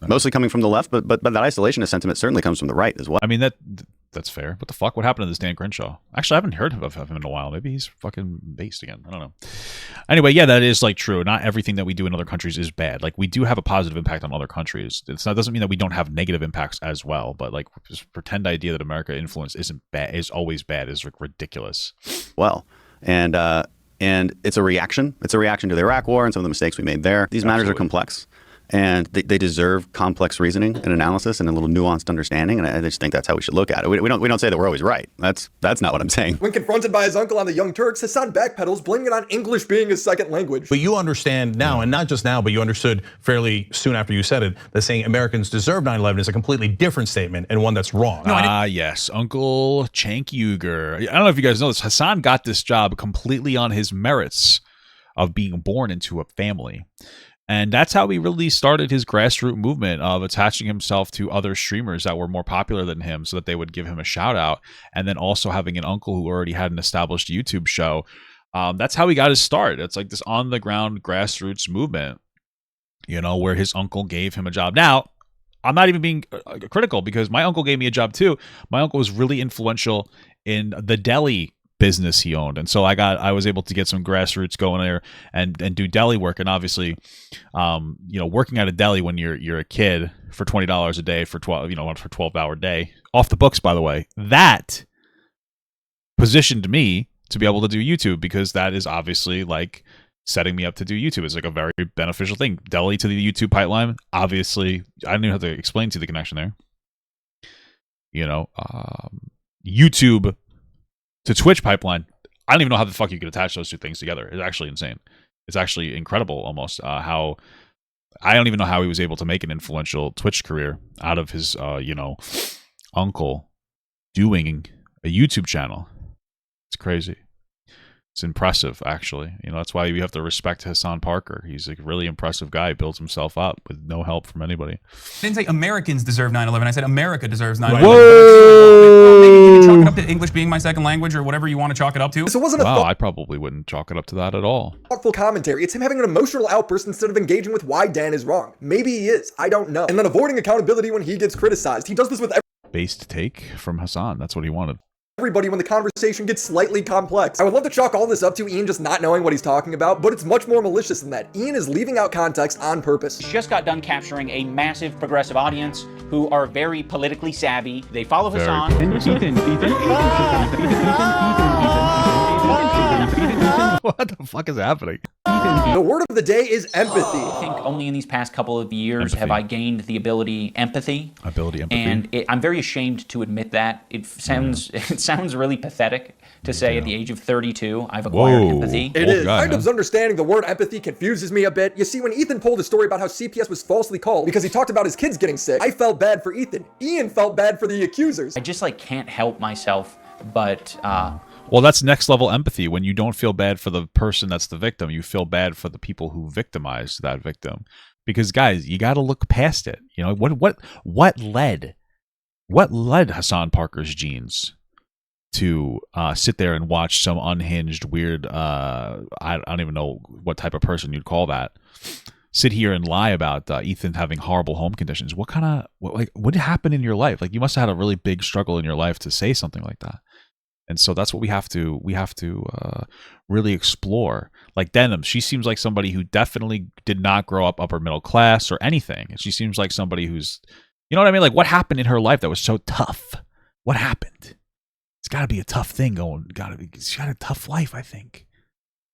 mostly coming from the left, but that isolationist sentiment certainly comes from the right as well. I mean, that's fair. What the fuck? What happened to this Dan Crenshaw? Actually, I haven't heard of him in a while. Maybe he's fucking based again. I don't know. Anyway, yeah, that is like true. Not everything that we do in other countries is bad. Like we do have a positive impact on other countries. Doesn't mean that we don't have negative impacts as well. But like this pretend idea that America influence isn't bad, is always bad, is like ridiculous. Well, and it's a reaction. It's a reaction to the Iraq War and some of the mistakes we made there. These matters are complex. And they deserve complex reasoning and analysis and a little nuanced understanding. And I just think that's how we should look at it. We don't say that we're always right. That's not what I'm saying. When confronted by his uncle on the Young Turks, Hasan backpedals, blaming it on English being his second language. But you understand now, and not just now, but you understood fairly soon after you said it, that saying Americans deserve 9/11 is a completely different statement and one that's wrong. Yes, Uncle Cenk Uygur. I don't know if you guys know this. Hasan got this job completely on his merits of being born into a family And that's how he really started his grassroots movement of attaching himself to other streamers that were more popular than him so that they would give him a shout out. And then also having an uncle who already had an established YouTube show. That's how he got his start. It's like this on the ground grassroots movement, you know, where his uncle gave him a job. Now, I'm not even being critical because my uncle gave me a job too. My uncle was really influential in the deli business he owned, and so I was able to get some grassroots going there and do deli work. And obviously, you know, working at a deli when you're a kid for $20 a day for 12-hour day off the books, by the way, that positioned me to be able to do YouTube, because that is obviously like setting me up to do YouTube. It's like a very beneficial thing. Deli to the YouTube pipeline, obviously, I don't even have to explain to you the connection there. You know, YouTube to Twitch pipeline, I don't even know how the fuck you could attach those two things together. It's actually insane. It's actually incredible almost how I don't even know how he was able to make an influential Twitch career out of his, you know, uncle doing a YouTube channel. It's crazy. It's impressive, actually. You know, that's why we have to respect Hasan Parker. He's a really impressive guy. He builds himself up with no help from anybody. I didn't say Americans deserve 9/11. I said America deserves 9/11. Whoa! Maybe you can chalk it up to English being my second language or whatever you want to chalk it up to. So it wasn't a I probably wouldn't chalk it up to that at all. thoughtful commentary. It's him having an emotional outburst instead of engaging with why Dan is wrong. Maybe he is. I don't know. And then avoiding accountability when he gets criticized. He does this with Based take from Hasan. That's what he wanted. everybody when the conversation gets slightly complex. I would love to chalk all this up to Ian just not knowing what he's talking about, but it's much more malicious than that. Ian is leaving out context on purpose. Just got done capturing a massive progressive audience who are very politically savvy. They follow Hasan. What the fuck is happening? The word of the day is empathy. I think only in these past couple of years have I gained the ability empathy. And I'm very ashamed to admit that. It sounds really pathetic to say at the age of 32 I've acquired empathy. It is. iDubbbz understanding the word empathy confuses me a bit. You see, when Ethan told a story about how CPS was falsely called because he talked about his kids getting sick, I felt bad for Ethan. Ian felt bad for the accusers. I just like can't help myself but well, that's next level empathy. When you don't feel bad for the person that's the victim, you feel bad for the people who victimized that victim. Because guys, you got to look past it. You know, what led Hasan Parker's genes to sit there and watch some unhinged, weird, I don't even know what type of person you'd call that, sit here and lie about Ethan having horrible home conditions. What happened in your life? Like, you must have had a really big struggle in your life to say something like that. And so that's what we have to really explore. Like Denim, she seems like somebody who definitely did not grow up upper middle class or anything. She seems like somebody who's, you know what I mean? Like, what happened in her life that was so tough? What happened? It's got to be a tough thing going. She's got a tough life, I think.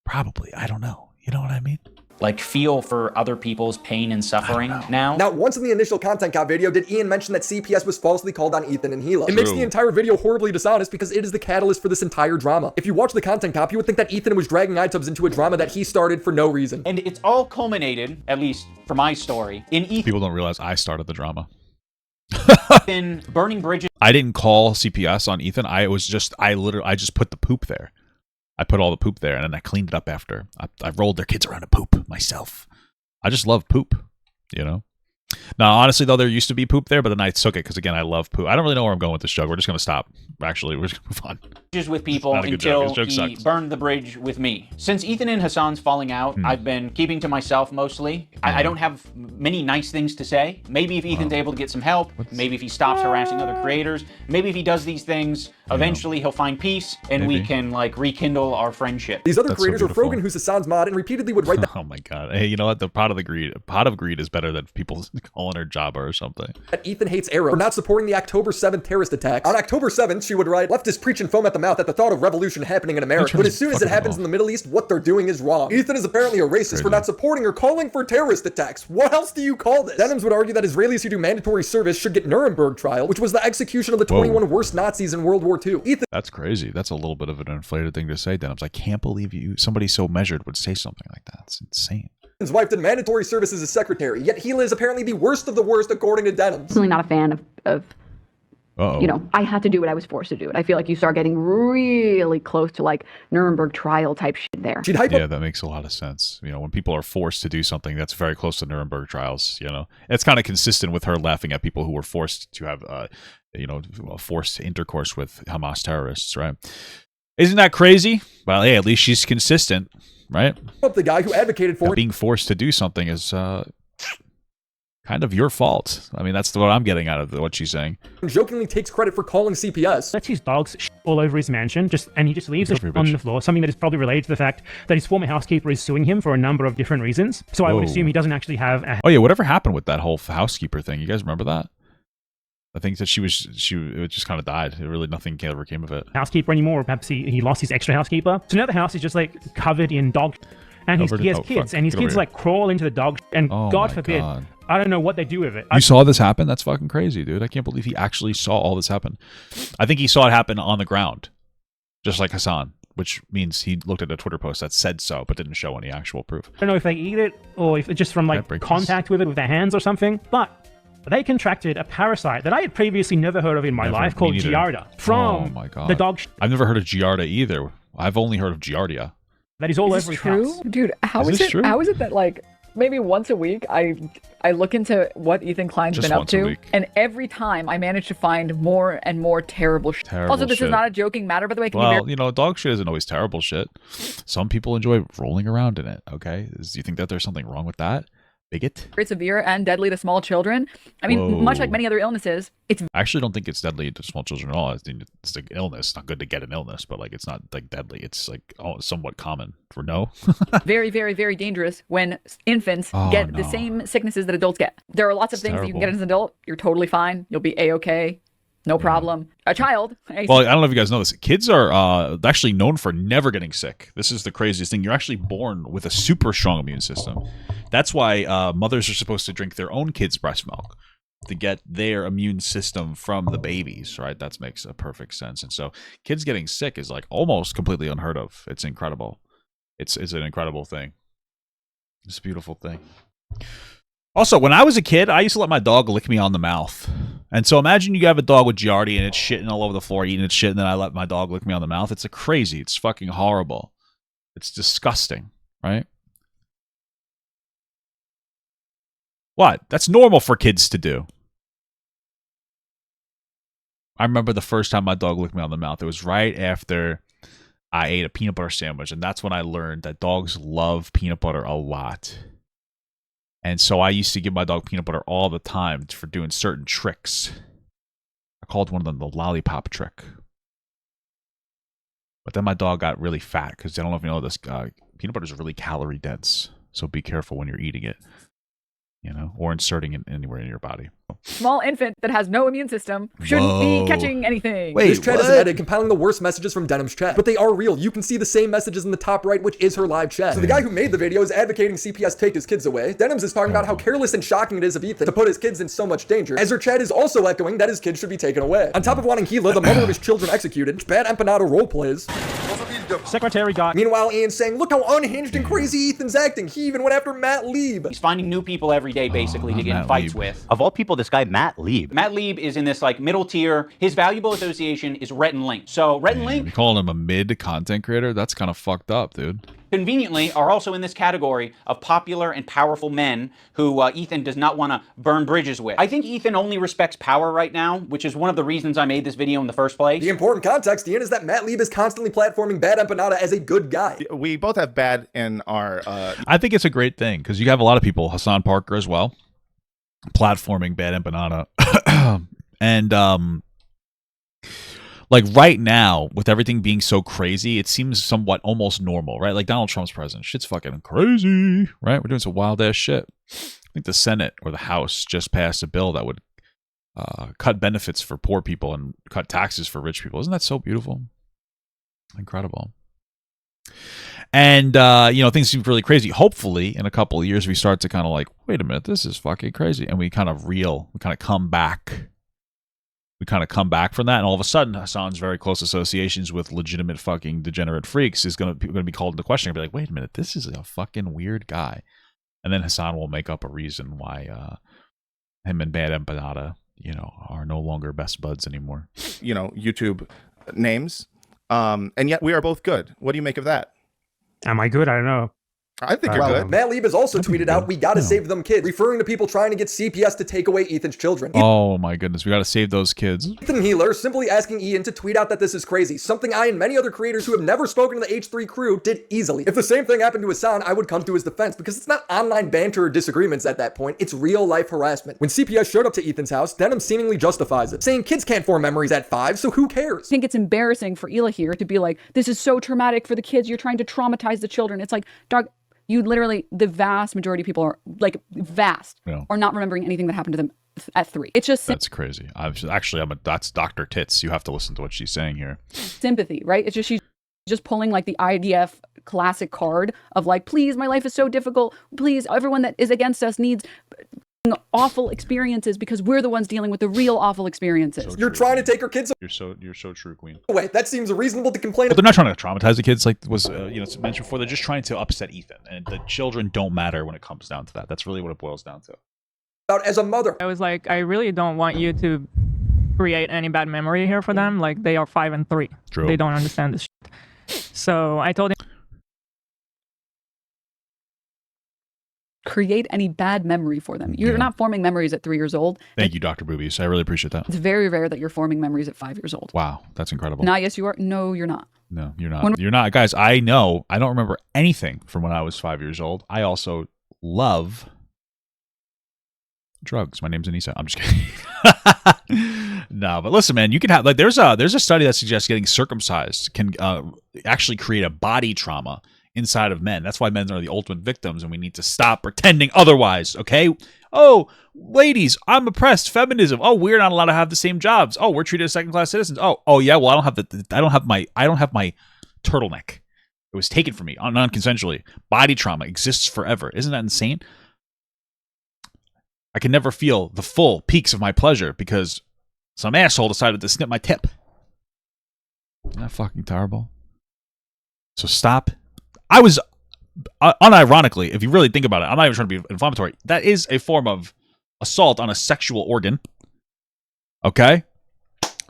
Probably. I don't know. You know what I mean? like feel for other people's pain and suffering now. Now, once in the initial Content Cop video, did Ian mention that CPS was falsely called on Ethan and Hila? It makes the entire video horribly dishonest because it is the catalyst for this entire drama. If you watch the Content Cop, you would think that Ethan was dragging iDubbbz into a drama that he started for no reason. And it's all culminated, at least for my story, in Ethan. People don't realize I started the drama. Ethan burning bridges. I didn't call CPS on Ethan. I just put the poop there. I put all the poop there and then I cleaned it up after. I rolled their kids around in poop myself. I just love poop, you know? Now, honestly, though, there used to be poop there, but then I took it because, again, I love poop. I don't really know where I'm going with this joke. We're just going to stop. Actually, we're just going to move on. Bridges with people until he burned the bridge with me. Since Ethan and Hasan's falling out, I've been keeping to myself mostly. I don't have many nice things to say. Maybe if Ethan's able to get some help, maybe if he stops harassing other creators, maybe if he does these things, eventually he'll find peace and we can like rekindle our friendship. These other creators are Frogan, who's Hasan's mod, and repeatedly would write that. Oh my god! Hey, you know what? The pot of greed is better than people calling her Jabba or something. Ethan hates Arrow for not supporting the October 7th terrorist attacks. On October 7th, she would write, "Leftists preach and foam at the mouth at the thought of revolution happening in America. But as soon as it happens in the Middle East, what they're doing is wrong. Ethan is apparently a racist for not supporting or calling for terrorist attacks. What else do you call this?" Denims would argue that Israelis who do mandatory service should get Nuremberg trial, which was the execution of the 21 worst Nazis in World War II. Ethan. That's crazy. That's a little bit of an inflated thing to say, Denims. I can't believe somebody so measured would say something like that. It's insane. His wife did mandatory service as a secretary, yet Hila is apparently the worst of the worst according to Denims. I'm really not a fan of Uh-oh. You know, I had to do what I was forced to do. I feel like you start getting really close to like Nuremberg trial type shit there. Yeah, that makes a lot of sense. You know, when people are forced to do something that's very close to Nuremberg trials, you know, it's kind of consistent with her laughing at people who were forced to have, you know, forced intercourse with Hamas terrorists, right? Isn't that crazy? Well, hey, at least she's consistent, right? The guy who advocated for being forced to do something is kind of your fault. I mean, that's what I'm getting out of what she's saying. Jokingly takes credit for calling CPS. Lets his dogs all over his mansion, and he just leaves it on the floor. Something that is probably related to the fact that his former housekeeper is suing him for a number of different reasons. So I would assume he doesn't actually have a... Oh yeah, whatever happened with that whole housekeeper thing? You guys remember that? I think that it just kind of died. It really, nothing ever came of it. Housekeeper anymore, or perhaps he lost his extra housekeeper. So now the house is just like covered in dog. And he has kids, and his kids like crawl into the dog, and God forbid, I don't know what they do with it. You saw this happen? That's fucking crazy, dude. I can't believe he actually saw all this happen. I think he saw it happen on the ground, just like Hasan, which means he looked at a Twitter post that said so, but didn't show any actual proof. I don't know if they eat it, or if it's just from like contact with it with their hands or something, but they contracted a parasite that I had previously never heard of in my life called Giardia from the dog. I've never heard of Giardia either. I've only heard of Giardia. That is all over his true? house. Dude, how is it? How is it that like maybe once a week I look into what Ethan Klein's been up to, and every time I manage to find more and more terrible shit. Also, this is not a joking matter, by the way. Well, you know, dog shit isn't always terrible shit. Some people enjoy rolling around in it. Okay, do you think that there's something wrong with that? Bigot? Very severe and deadly to small children. I mean, much like many other illnesses, it's... I actually don't think it's deadly to small children at all. I think it's an illness. It's not good to get an illness, but like it's not like deadly. It's like somewhat common for very, very, very dangerous when infants get the same sicknesses that adults get. There are lots of things that you can get as an adult. You're totally fine. You'll be A-okay. No problem. A child. Well, I don't know if you guys know this. Kids are actually known for never getting sick. This is the craziest thing. You're actually born with a super strong immune system. That's why mothers are supposed to drink their own kids' breast milk to get their immune system from the babies, right? That makes a perfect sense. And so kids getting sick is like almost completely unheard of. It's incredible. It's an incredible thing. It's a beautiful thing. Also, when I was a kid, I used to let my dog lick me on the mouth. And so imagine you have a dog with Giardia and it's shitting all over the floor, eating its shit, and then I let my dog lick me on the mouth. It's crazy. It's fucking horrible. It's disgusting, right? What? That's normal for kids to do. I remember the first time my dog licked me on the mouth. It was right after I ate a peanut butter sandwich, and that's when I learned that dogs love peanut butter a lot. And so I used to give my dog peanut butter all the time for doing certain tricks. I called one of them the lollipop trick. But then my dog got really fat because I don't know if you know this. Peanut butter is really calorie dense. So be careful when you're eating it, you know, or inserting it anywhere in your body. Small infant that has no immune system shouldn't be catching anything. Wait, this chat is an edit compiling the worst messages from Denim's chat, but they are real. You can see the same messages in the top right, which is her live chat. So the guy who made the video is advocating CPS take his kids away. Denim's is talking about how careless and shocking it is of Ethan to put his kids in so much danger, as her chat is also echoing that his kids should be taken away. On top of wanting Gila, the mother of his children, executed, which Bad Empanada role plays. Secretary got... Meanwhile, Ian's saying, look how unhinged and crazy Ethan's acting. He even went after Matt Lieb. He's finding new people every day, basically, to get in fights with. Of all people, this guy, Matt Lieb. Matt Lieb is in this like middle tier. His valuable association is Rhett and Link. So Rhett and Link... You calling him a mid content creator? That's kind of fucked up, dude. Conveniently, are also in this category of popular and powerful men who Ethan does not want to burn bridges with. I think Ethan only respects power right now, which is one of the reasons I made this video in the first place. The important context, Ian, is that Matt Lieb is constantly platforming Bad Empanada as a good guy. We both have bad in our... I think it's a great thing, because you have a lot of people, Hasan Parker as well, platforming Bad Empanada. And, like right now, with everything being so crazy, it seems somewhat almost normal, right? Like Donald Trump's president. Shit's fucking crazy, right? We're doing some wild ass shit. I think the Senate or the House just passed a bill that would cut benefits for poor people and cut taxes for rich people. Isn't that so beautiful? Incredible. And, you know, things seem really crazy. Hopefully, in a couple of years, we start to kind of like, wait a minute, this is fucking crazy. And we kind of come back. We kind of come back from that, and all of a sudden, Hasan's very close associations with legitimate fucking degenerate freaks is going to be called into question and be like, wait a minute, this is a fucking weird guy. And then Hasan will make up a reason why him and Bad Empanada, you know, are no longer best buds anymore. You know, YouTube names. And yet we are both good. What do you make of that? Am I good? I don't know. I think you're good. Matt Lieb has also tweeted out, "We gotta save them kids," referring to people trying to get CPS to take away Ethan's children. Oh my goodness, we gotta save those kids. Ethan Healer simply asking Ian to tweet out that this is crazy, something I and many other creators who have never spoken to the H3 crew did easily. If the same thing happened to Hasan, I would come to his defense, because it's not online banter or disagreements at that point, it's real life harassment. When CPS showed up to Ethan's house, Denim seemingly justifies it, saying kids can't form memories at 5, so who cares? I think it's embarrassing for Ela here to be like, this is so traumatic for the kids, you're trying to traumatize the children. It's like, dog, you literally, the vast majority of people are like are not remembering anything that happened to them at 3. It's just that's crazy. That's Dr. Tits. You have to listen to what she's saying here. Sympathy, right? It's just she's just pulling like the IDF classic card of like, please, my life is so difficult. Please, everyone that is against us needs awful experiences because we're the ones dealing with the real awful experiences. So you're trying to take her kids You're so true, Queen. away. That seems reasonable to complain But they're not trying to traumatize the kids, like was it's mentioned before. They're just trying to upset Ethan, and the children don't matter when it comes down to that. That's really what it boils down to. about as a mother. I was like, I really don't want you to create any bad memory here for them. Like, they are 5 and 3. True. They don't understand this shit. So I told him, create any bad memory for them. You're not forming memories at 3 years old. Thank you, Dr. Boobies. I really appreciate that. It's very rare that you're forming memories at 5 years old. Wow, that's incredible. Now, yes, you are. No, you're not. No, you're not. You're not. Guys, I know. I don't remember anything from when I was 5 years old. I also love drugs. My name's Anissa. I'm just kidding. No, but listen, man, you can have, like, there's a study that suggests getting circumcised can actually create a body trauma inside of men. That's why men are the ultimate victims, and we need to stop pretending otherwise, okay? Oh, ladies, I'm oppressed. Feminism. Oh, we're not allowed to have the same jobs. Oh, we're treated as second-class citizens. Oh yeah, well, I don't have my turtleneck. It was taken from me non-consensually. Body trauma exists forever. Isn't that insane? I can never feel the full peaks of my pleasure because some asshole decided to snip my tip. Isn't that fucking terrible? So stop. I was, unironically, if you really think about it, I'm not even trying to be inflammatory. That is a form of assault on a sexual organ. Okay?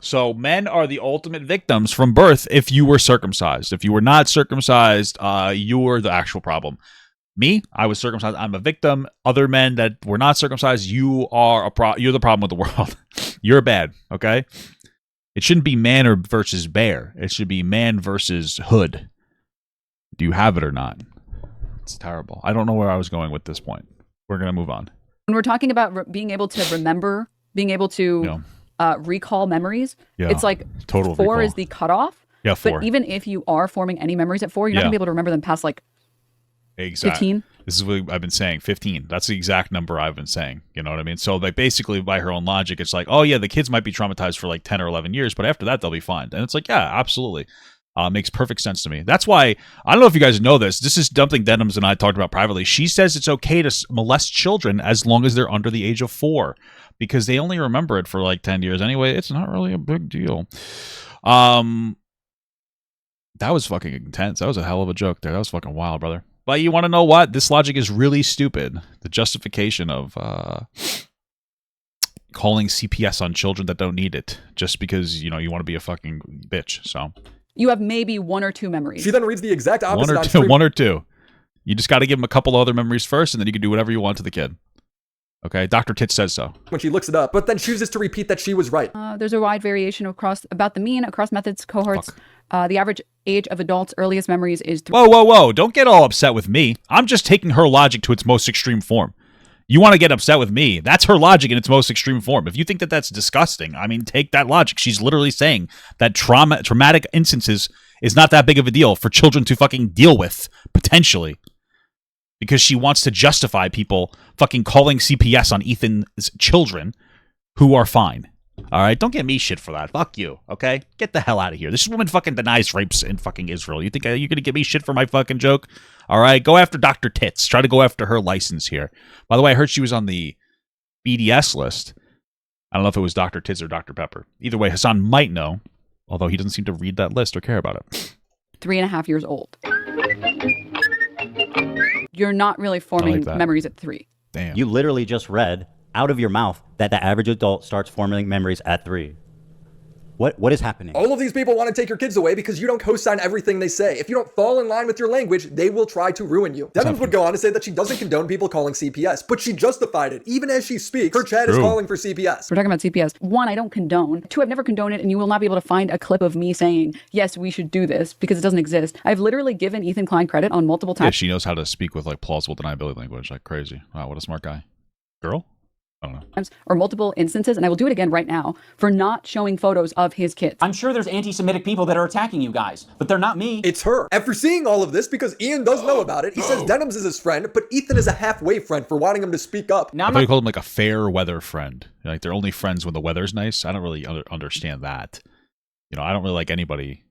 So men are the ultimate victims from birth if you were circumcised. If you were not circumcised, you were the actual problem. Me, I was circumcised. I'm a victim. Other men that were not circumcised, you're the problem with the world. You're bad, okay? It shouldn't be man versus bear. It should be man versus hood. Do you have it or not? It's terrible. I don't know where I was going with this point. We're going to move on. When we're talking about being able to remember, being able to recall memories, it's like total 4 recall is the cutoff. Yeah, 4. But even if you are forming any memories at 4, you're not going to be able to remember them past like 15. This is what I've been saying, 15. That's the exact number I've been saying. You know what I mean? So like basically by her own logic, it's like, oh yeah, the kids might be traumatized for like 10 or 11 years, but after that they'll be fine. And it's like, yeah, absolutely. Makes perfect sense to me. That's why, I don't know if you guys know this. This is something Denims and I talked about privately. She says it's okay to molest children as long as they're under the age of 4 because they only remember it for like 10 years anyway. It's not really a big deal. That was fucking intense. That was a hell of a joke there. That was fucking wild, brother. But you want to know what? This logic is really stupid. The justification of calling CPS on children that don't need it just because, you know, you want to be a fucking bitch. So you have maybe 1 or 2 memories. She then reads the exact opposite on stream. 1 or 2. You just got to give them a couple other memories first, and then you can do whatever you want to the kid. Okay? Dr. Titch says so. When she looks it up, but then chooses to repeat that she was right. There's a wide variation across methods, cohorts. The average age of adults' earliest memories is... Whoa. Don't get all upset with me. I'm just taking her logic to its most extreme form. You want to get upset with me. That's her logic in its most extreme form. If you think that that's disgusting, I mean, take that logic. She's literally saying that traumatic instances is not that big of a deal for children to fucking deal with, potentially. Because she wants to justify people fucking calling CPS on Ethan's children who are fine. All right? Don't get me shit for that. Fuck you, okay? Get the hell out of here. This woman fucking denies rapes in fucking Israel. You think you're going to get me shit for my fucking joke? All right? Go after Dr. Tits. Try to go after her license here. By the way, I heard she was on the BDS list. I don't know if it was Dr. Tits or Dr. Pepper. Either way, Hasan might know, although he doesn't seem to read that list or care about it. 3.5 years old. You're not really forming memories at 3. Damn. You literally just read out of your mouth that the average adult starts forming memories at 3. What is happening? All of these people want to take your kids away because you don't co-sign everything they say. If you don't fall in line with your language, they will try to ruin you. Debbbz would go on to say that she doesn't condone people calling CPS, but she justified it. Even as she speaks, her chat is calling for CPS. We're talking about CPS. 1, I don't condone. 2, I've never condoned it, and you will not be able to find a clip of me saying, yes, we should do this, because it doesn't exist. I've literally given Ethan Klein credit on multiple times. Yeah, she knows how to speak with like plausible deniability language, like crazy. Wow, what a smart guy. Girl? I don't know. Or multiple instances, and I will do it again right now, for not showing photos of his kids. I'm sure there's anti-Semitic people that are attacking you guys, but they're not me. It's her. After seeing all of this, because Ian does know about it, he says Debbbz is his friend, but Ethan is a halfway friend for wanting him to speak up. I thought you called him like a fair weather friend. Like they're only friends when the weather's nice. I don't really understand that. You know, I don't really like anybody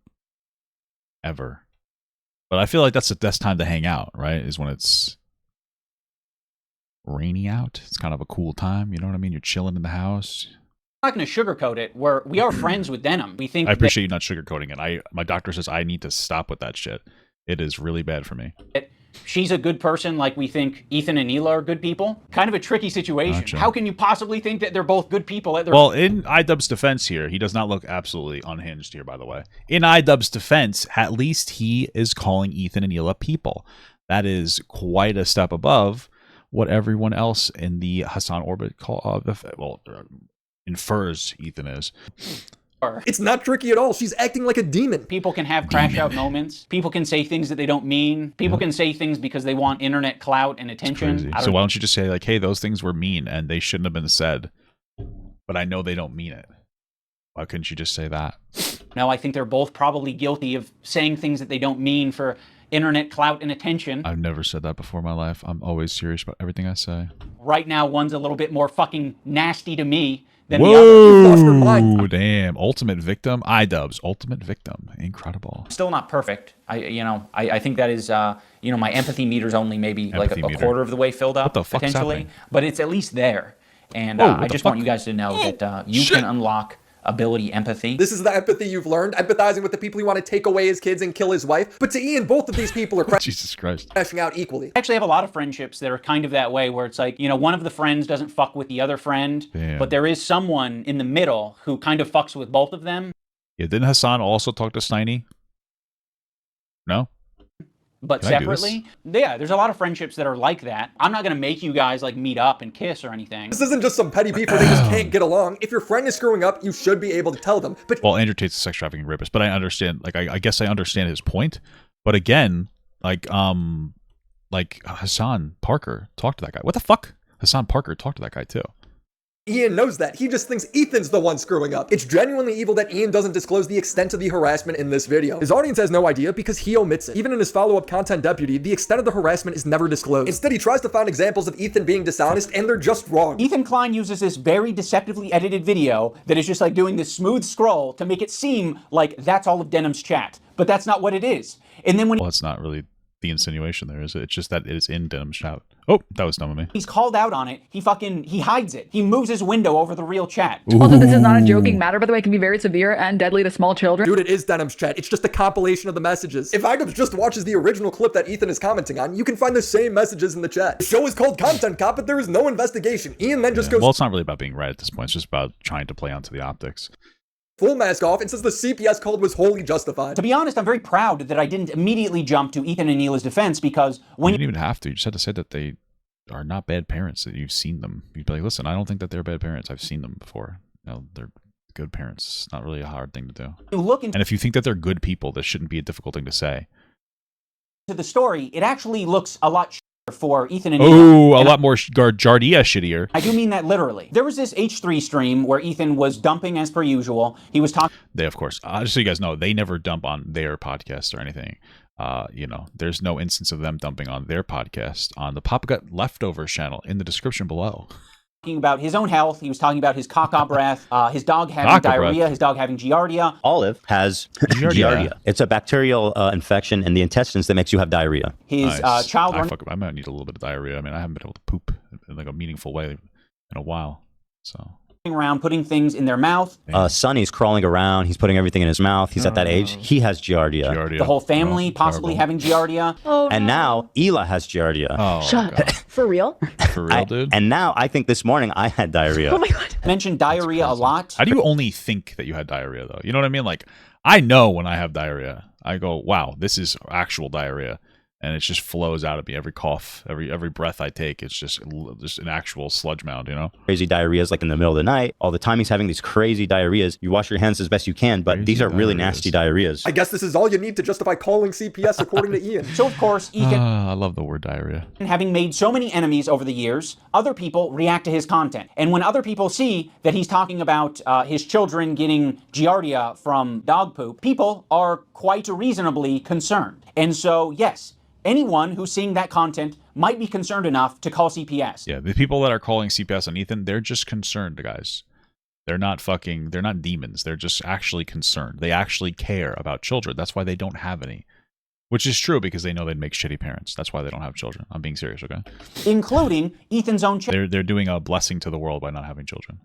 ever. But I feel like that's the best time to hang out, right? Is when it's rainy out. It's kind of a cool time. You know what I mean? You're chilling in the house. I'm not going to sugarcoat it. We are friends with Denim. We think I appreciate you not sugarcoating it. My doctor says I need to stop with that shit. It is really bad for me. She's a good person like we think Ethan and Neela are good people. Kind of a tricky situation. Gotcha. How can you possibly think that they're both good people? Well, in iDubbbz's defense here, he does not look absolutely unhinged here, by the way. In iDubbbz's defense, at least he is calling Ethan and Neela people. That is quite a step above what everyone else in the Hasan orbit infers Ethan is. It's not tricky at all. She's acting like a demon. People can have crash out moments. People can say things that they don't mean. People can say things because they want internet clout and attention. So why don't you just say like, hey, those things were mean and they shouldn't have been said, but I know they don't mean it. Why couldn't you just say that? No, I think they're both probably guilty of saying things that they don't mean for internet clout and attention. I've never said that before in my life. I'm always serious about everything I say. Right now, one's a little bit more fucking nasty to me than the other. Whoa, damn. Ultimate victim. iDubbbz, ultimate victim. Incredible. Still not perfect. I think that is, my empathy meter's only maybe like a quarter of the way filled up. What the fuck's potentially, happening? But it's at least there. And I just want you guys to know that you can unlock ability empathy. This is the empathy you've learned, empathizing with the people who want to take away his kids and kill his wife. But to Ian, both of these people are Jesus Christ, crashing out equally. I actually have a lot of friendships that are kind of that way, where it's like, one of the friends doesn't fuck with the other friend, but there is someone in the middle who kind of fucks with both of them. Yeah, didn't Hasan also talk to Steiny? No? But separately, yeah, there's a lot of friendships that are like that. I'm not going to make you guys like meet up and kiss or anything. This isn't just some petty beef where they just can't get along. If your friend is screwing up, you should be able to tell them. But well, Andrew Tate's a sex trafficking rapist, but I understand, like, I guess I understand his point. But again, like Hasan Parker talked to that guy. What the fuck? Hasan Parker talked to that guy too. Ian knows that. He just thinks Ethan's the one screwing up. It's genuinely evil that Ian doesn't disclose the extent of the harassment in this video. His audience has no idea because he omits it. Even in his follow-up content deputy, the extent of the harassment is never disclosed. Instead, he tries to find examples of Ethan being dishonest, and they're just wrong. Ethan Klein uses this very deceptively edited video that is just like doing this smooth scroll to make it seem like that's all of Denim's chat. But that's not what it is. And then when it's not really the insinuation there, is it? It's just that it is in Denim's chat. Oh, that was dumb of me. He's called out on it. He hides it. He moves his window over the real chat. Although this is not a joking matter, by the way, it can be very severe and deadly to small children. Dude, it is Denim's chat. It's just a compilation of the messages. If iDubbbz just watches the original clip that Ethan is commenting on, you can find the same messages in the chat. The show is called Content Cop, but there is no investigation. Ian then just goes... Well, it's not really about being right at this point. It's just about trying to play onto the optics. Full mask off and says the CPS call was wholly justified. To be honest, I'm very proud that I didn't immediately jump to Ethan and Neela's defense, because when you didn't even have to. You just had to say that they are not bad parents, that you've seen them. You'd be like, listen, I don't think that they're bad parents. I've seen them before. They're good parents. It's not really a hard thing to do. And if you think that they're good people, this shouldn't be a difficult thing to say. To the story, it actually looks a lot for Ethan and a lot more Giardia shittier. I do mean that literally. There was this H3 stream where Ethan was dumping as per usual. He was talking. They, of course, just so you guys know, they never dump on their podcast or anything. There's no instance of them dumping on their podcast on the Papa Gut Leftovers channel in the description below. Talking about his own health. He was talking about his caca breath, his dog having diarrhea, his dog having Giardia. Olive has Giardia. It's a bacterial infection in the intestines that makes you have diarrhea. His child... I might need a little bit of diarrhea. I mean, I haven't been able to poop in like a meaningful way in a while. So around putting things in their mouth. Sonny's crawling around. He's putting everything in his mouth. He's at that age. He has Giardia. The whole family possibly having Giardia. And now Ela has Giardia. Shut up. For real? For real, dude? And now I think this morning I had diarrhea. Oh my god. Mentioned diarrhea a lot. How do you only think that you had diarrhea, though? You know what I mean? Like, I know when I have diarrhea. I go, wow, this is actual diarrhea. And it just flows out of me. Every cough, every breath I take, it's just an actual sludge mound, you know? Crazy diarrheas like in the middle of the night. All the time he's having these crazy diarrheas. You wash your hands as best you can, but these are really nasty diarrheas. I guess this is all you need to justify calling CPS according to Ian. So of course, Ethan, I love the word diarrhea. having made so many enemies over the years, other people react to his content. And when other people see that he's talking about his children getting Giardia from dog poop, people are quite reasonably concerned. And so, yes, anyone who's seeing that content might be concerned enough to call CPS. Yeah, the people that are calling CPS on Ethan, they're just concerned, guys. They're not demons. They're just actually concerned. They actually care about children. That's why they don't have any. Which is true because they know they'd make shitty parents. That's why they don't have children. I'm being serious, okay? Including Ethan's own children. They're doing a blessing to the world by not having children.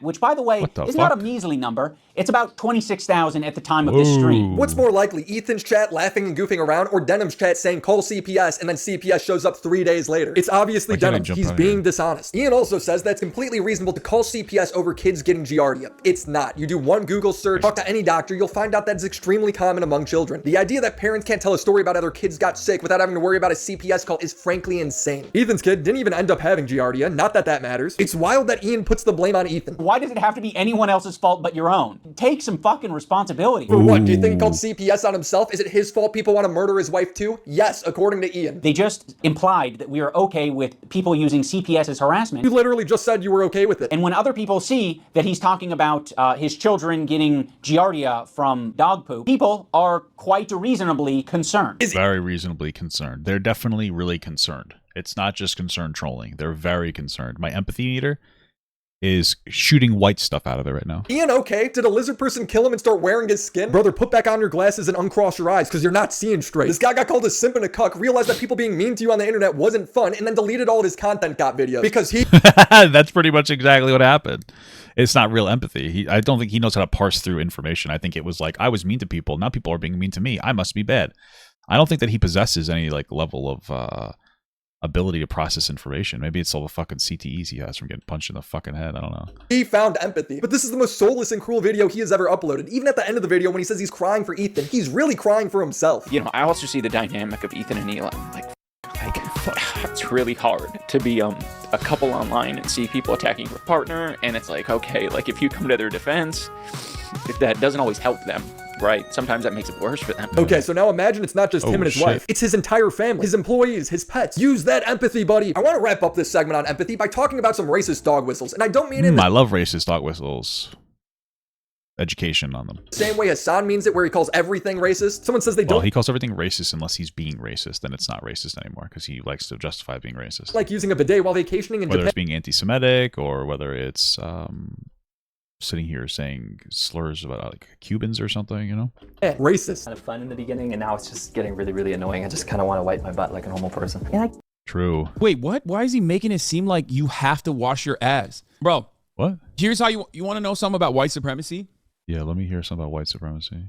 Which, by the way, is not a measly number. It's about 26,000 at the time of this stream. What's more likely, Ethan's chat laughing and goofing around, or Denim's chat saying call CPS and then CPS shows up 3 days later? It's obviously Denim. He's being dishonest. Ian also says that it's completely reasonable to call CPS over kids getting Giardia. It's not. You do one Google search, talk to any doctor, you'll find out that it's extremely common among children. The idea that parents can't tell a story about how their kids got sick without having to worry about a CPS call is frankly insane. Ethan's kid didn't even end up having Giardia, not that that matters. It's wild that Ian puts the blame on Ethan. Why does it have to be anyone else's fault but your own? Take some fucking responsibility. For what? Do you think he called CPS on himself? Is it his fault people want to murder his wife too? Yes, according to Ian. They just implied that we are okay with people using CPS as harassment. You literally just said you were okay with it. And when other people see that he's talking about his children getting Giardia from dog poop, people are quite reasonably concerned. Very reasonably concerned. They're definitely really concerned. It's not just concerned trolling. They're very concerned. My empathy meter is shooting white stuff out of it right now. Ian, okay? Did a lizard person kill him and start wearing his skin? Brother, put back on your glasses and uncross your eyes because you're not seeing straight. This guy got called a simp and a cuck, realized that people being mean to you on the internet wasn't fun, and then deleted all of his content got videos because he... That's pretty much exactly what happened. It's not real empathy. I don't think he knows how to parse through information. I think it was like, I was mean to people. Now people are being mean to me. I must be bad. I don't think that he possesses any like level of ability to process information. Maybe it's all the fucking CTEs he has from getting punched in the fucking head. I don't know. He found empathy. But this is the most soulless and cruel video he has ever uploaded. Even at the end of the video when he says he's crying for Ethan, he's really crying for himself. You know, I also see the dynamic of Ethan and Ela. Like it's really hard to be a couple online and see people attacking your partner, and it's like, okay, like if you come to their defense, if that doesn't always help them, right? Sometimes that makes it worse for them. Okay, so now imagine it's not just him and his wife. It's his entire family, his employees, his pets. Use that empathy, buddy. I want to wrap up this segment on empathy by talking about some racist dog whistles, and I don't mean it. I love racist dog whistles. Education on them. Same way Hasan means it, where he calls everything racist. Someone says they don't. Well, he calls everything racist unless he's being racist, then it's not racist anymore because he likes to justify being racist. Like using a bidet while vacationing in Japan. Whether it's being anti-Semitic or whether it's sitting here saying slurs about like Cubans or something, you know? Racist. Kind of fun in the beginning, and now it's just getting really, really annoying. I just kind of want to wipe my butt like a normal person. Yeah. True. Wait, what? Why is he making it seem like you have to wash your ass? Bro. What? Here's how you want to know something about white supremacy? Yeah, let me hear something about white supremacy.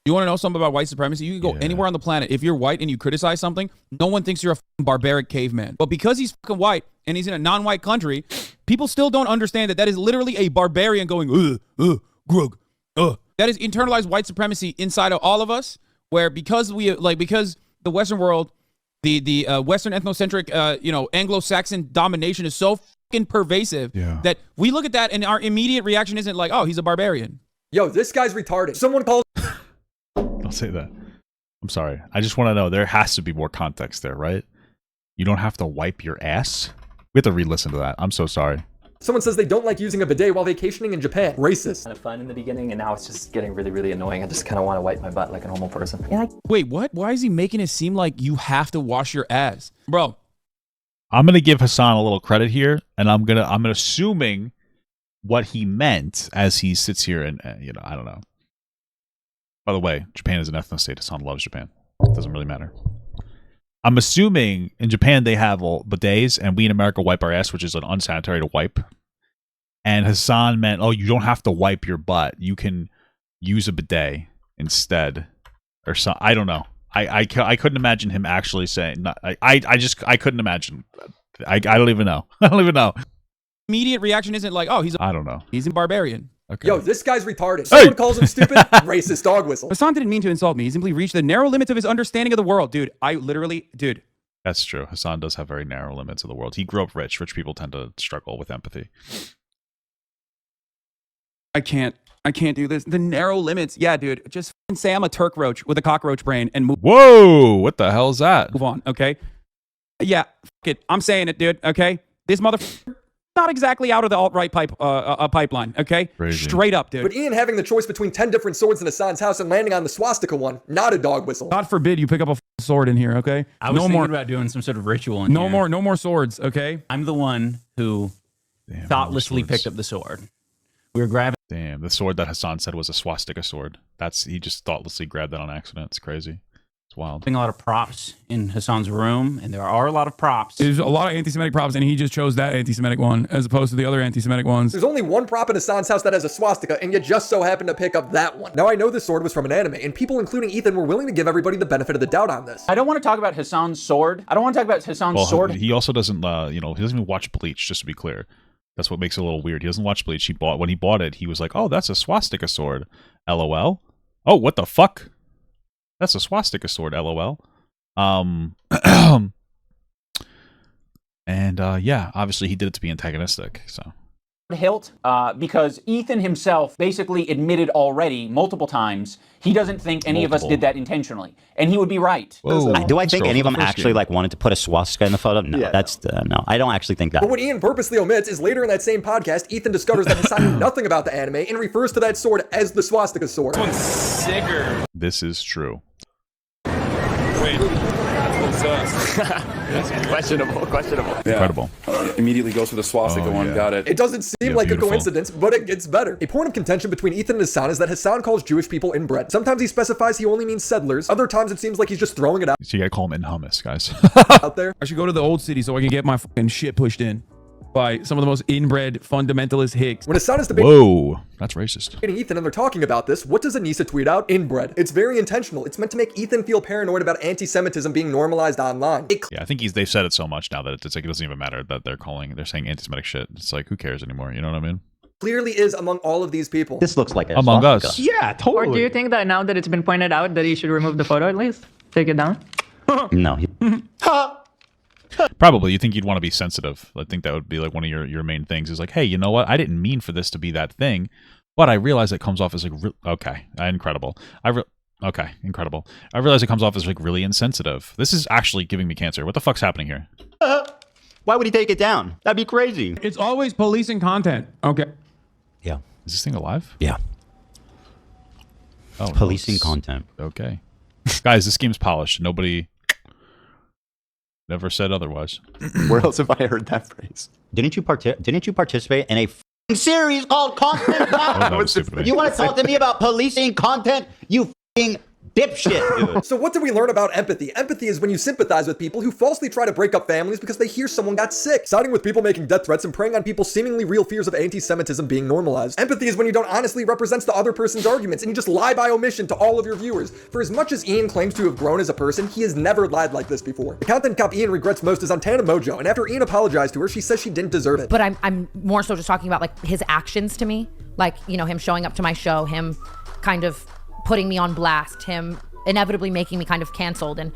You want to know something about white supremacy? You can go anywhere on the planet. If you're white and you criticize something, no one thinks you're a fucking barbaric caveman. But because he's fucking white and he's in a non-white country, people still don't understand that that is literally a barbarian going, grug, That is internalized white supremacy inside of all of us, where because the Western world, the Western ethnocentric, Anglo-Saxon domination is so fucking pervasive that we look at that and our immediate reaction isn't like, oh, he's a barbarian. Yo, this guy's retarded. Someone calls. Don't say that. I'm sorry. I just want to know, there has to be more context there, right? You don't have to wipe your ass? We have to re-listen to that. I'm so sorry. Someone says they don't like using a bidet while vacationing in Japan. Racist. Kind of fun in the beginning, and now it's just getting really, really annoying. I just kind of want to wipe my butt like a normal person. Yeah. Wait, what? Why is he making it seem like you have to wash your ass? Bro. I'm going to give Hasan a little credit here, and I'm assuming what he meant as he sits here and, I don't know. By the way, Japan is an ethno-state. Hasan loves Japan. It doesn't really matter. I'm assuming in Japan they have all bidets, and we in America wipe our ass, which is an unsanitary to wipe. and Hasan meant, oh, you don't have to wipe your butt. You can use a bidet instead, or so. I don't know. I couldn't imagine him actually saying. I couldn't imagine. I don't even know. I don't even know. Immediate reaction isn't like, oh, I don't know. He's a barbarian. Okay. Yo, this guy's retarded. Someone calls him stupid, racist dog whistle. Hasan didn't mean to insult me. He simply reached the narrow limits of his understanding of the world. Dude, dude. That's true. Hasan does have very narrow limits of the world. He grew up rich. Rich people tend to struggle with empathy. I can't do this. The narrow limits. Yeah, dude. Just say I'm a Turk roach with a cockroach brain and move. Whoa, what the hell is that? Move on, okay? Yeah, fuck it. I'm saying it, dude, okay? This motherfucker not exactly out of the alt-right pipeline, okay? Crazy. Straight up, dude. But Ian having the choice between 10 different swords in Hasan's house and landing on the swastika one, not a dog whistle. God forbid you pick up a sword in here, okay? I was thinking about doing some sort of ritual in here. No more swords, okay? I'm the one who thoughtlessly picked up the sword. We were grabbing. Damn, the sword that Hasan said was a swastika sword. He just thoughtlessly grabbed that on accident. It's crazy. It's wild. A lot of props in Hasan's room, and there are a lot of props. There's a lot of anti-Semitic props, and he just chose that anti-Semitic one as opposed to the other anti-Semitic ones. There's only one prop in Hasan's house that has a swastika, and you just so happen to pick up that one. Now, I know this sword was from an anime, and people, including Ethan, were willing to give everybody the benefit of the doubt on this. I don't want to talk about Hasan's sword. Sword. He also doesn't, he doesn't even watch Bleach, just to be clear. That's what makes it a little weird. He doesn't watch Bleach. When he bought it, he was like, oh, that's a swastika sword. LOL. Oh, what the fuck? That's a swastika sword. LOL. Yeah, obviously he did it to be antagonistic, so. Hilt, because Ethan himself basically admitted already multiple times he doesn't think any of us did that intentionally, and he would be right. Do I think any of them actually wanted to put a swastika in the photo? No, no. I don't actually think that. But what Ian purposely omits is later in that same podcast, Ethan discovers that Hasan knew nothing about the anime and refers to that sword as the swastika sword. This one's sicker. This is true. Wait, what's questionable. Yeah. Incredible. Immediately goes for the swastika one. Got it. It doesn't seem like a coincidence, but it gets better. A point of contention between Ethan and Hasan is that Hasan calls Jewish people inbred. Sometimes he specifies he only means settlers. Other times it seems like he's just throwing it out. So you gotta call him in hummus, guys. out there. I should go to the old city so I can get my fucking shit pushed in by some of the most inbred fundamentalist hicks. When Hasan is debating, whoa, that's racist. Ethan and they're talking about this, what does Anissa tweet out? Inbred. It's very intentional. It's meant to make Ethan feel paranoid about anti-Semitism being normalized online. Yeah, I think they've said it so much now that it's like it doesn't even matter that they're saying anti-Semitic shit. It's like, who cares anymore? You know what I mean? Clearly is among all of these people. This looks like a among swastika. us. Yeah, totally. Or do you think that now that it's been pointed out that he should remove the photo at least? Take it down? No. Probably. You think you'd want to be sensitive. I think that would be like one of your main things is like, hey, you know what? I didn't mean for this to be that thing, but I realize it comes off as like, incredible. Incredible. I realize it comes off as like really insensitive. This is actually giving me cancer. What the fuck's happening here? Why would he take it down? That'd be crazy. It's always policing content. Okay. Yeah. Is this thing alive? Yeah. Oh, policing content. Okay. Guys, this game's polished. Nobody never said otherwise. Where else have I heard that phrase? Didn't you participate in a series called Content? You want to talk to me about policing content? You dipshit, dude. So what did we learn about empathy? Empathy is when you sympathize with people who falsely try to break up families because they hear someone got sick, siding with people making death threats and preying on people's seemingly real fears of anti-Semitism being normalized. Empathy is when you don't honestly represent the other person's arguments and you just lie by omission to all of your viewers. For as much as Ian claims to have grown as a person, he has never lied like this before. The content cop Ian regrets most is on Tana Mojo, and after Ian apologized to her, she says she didn't deserve it. But I'm more so just talking about like his actions to me, like, you know, him showing up to my show, him kind of putting me on blast, him inevitably making me kind of canceled and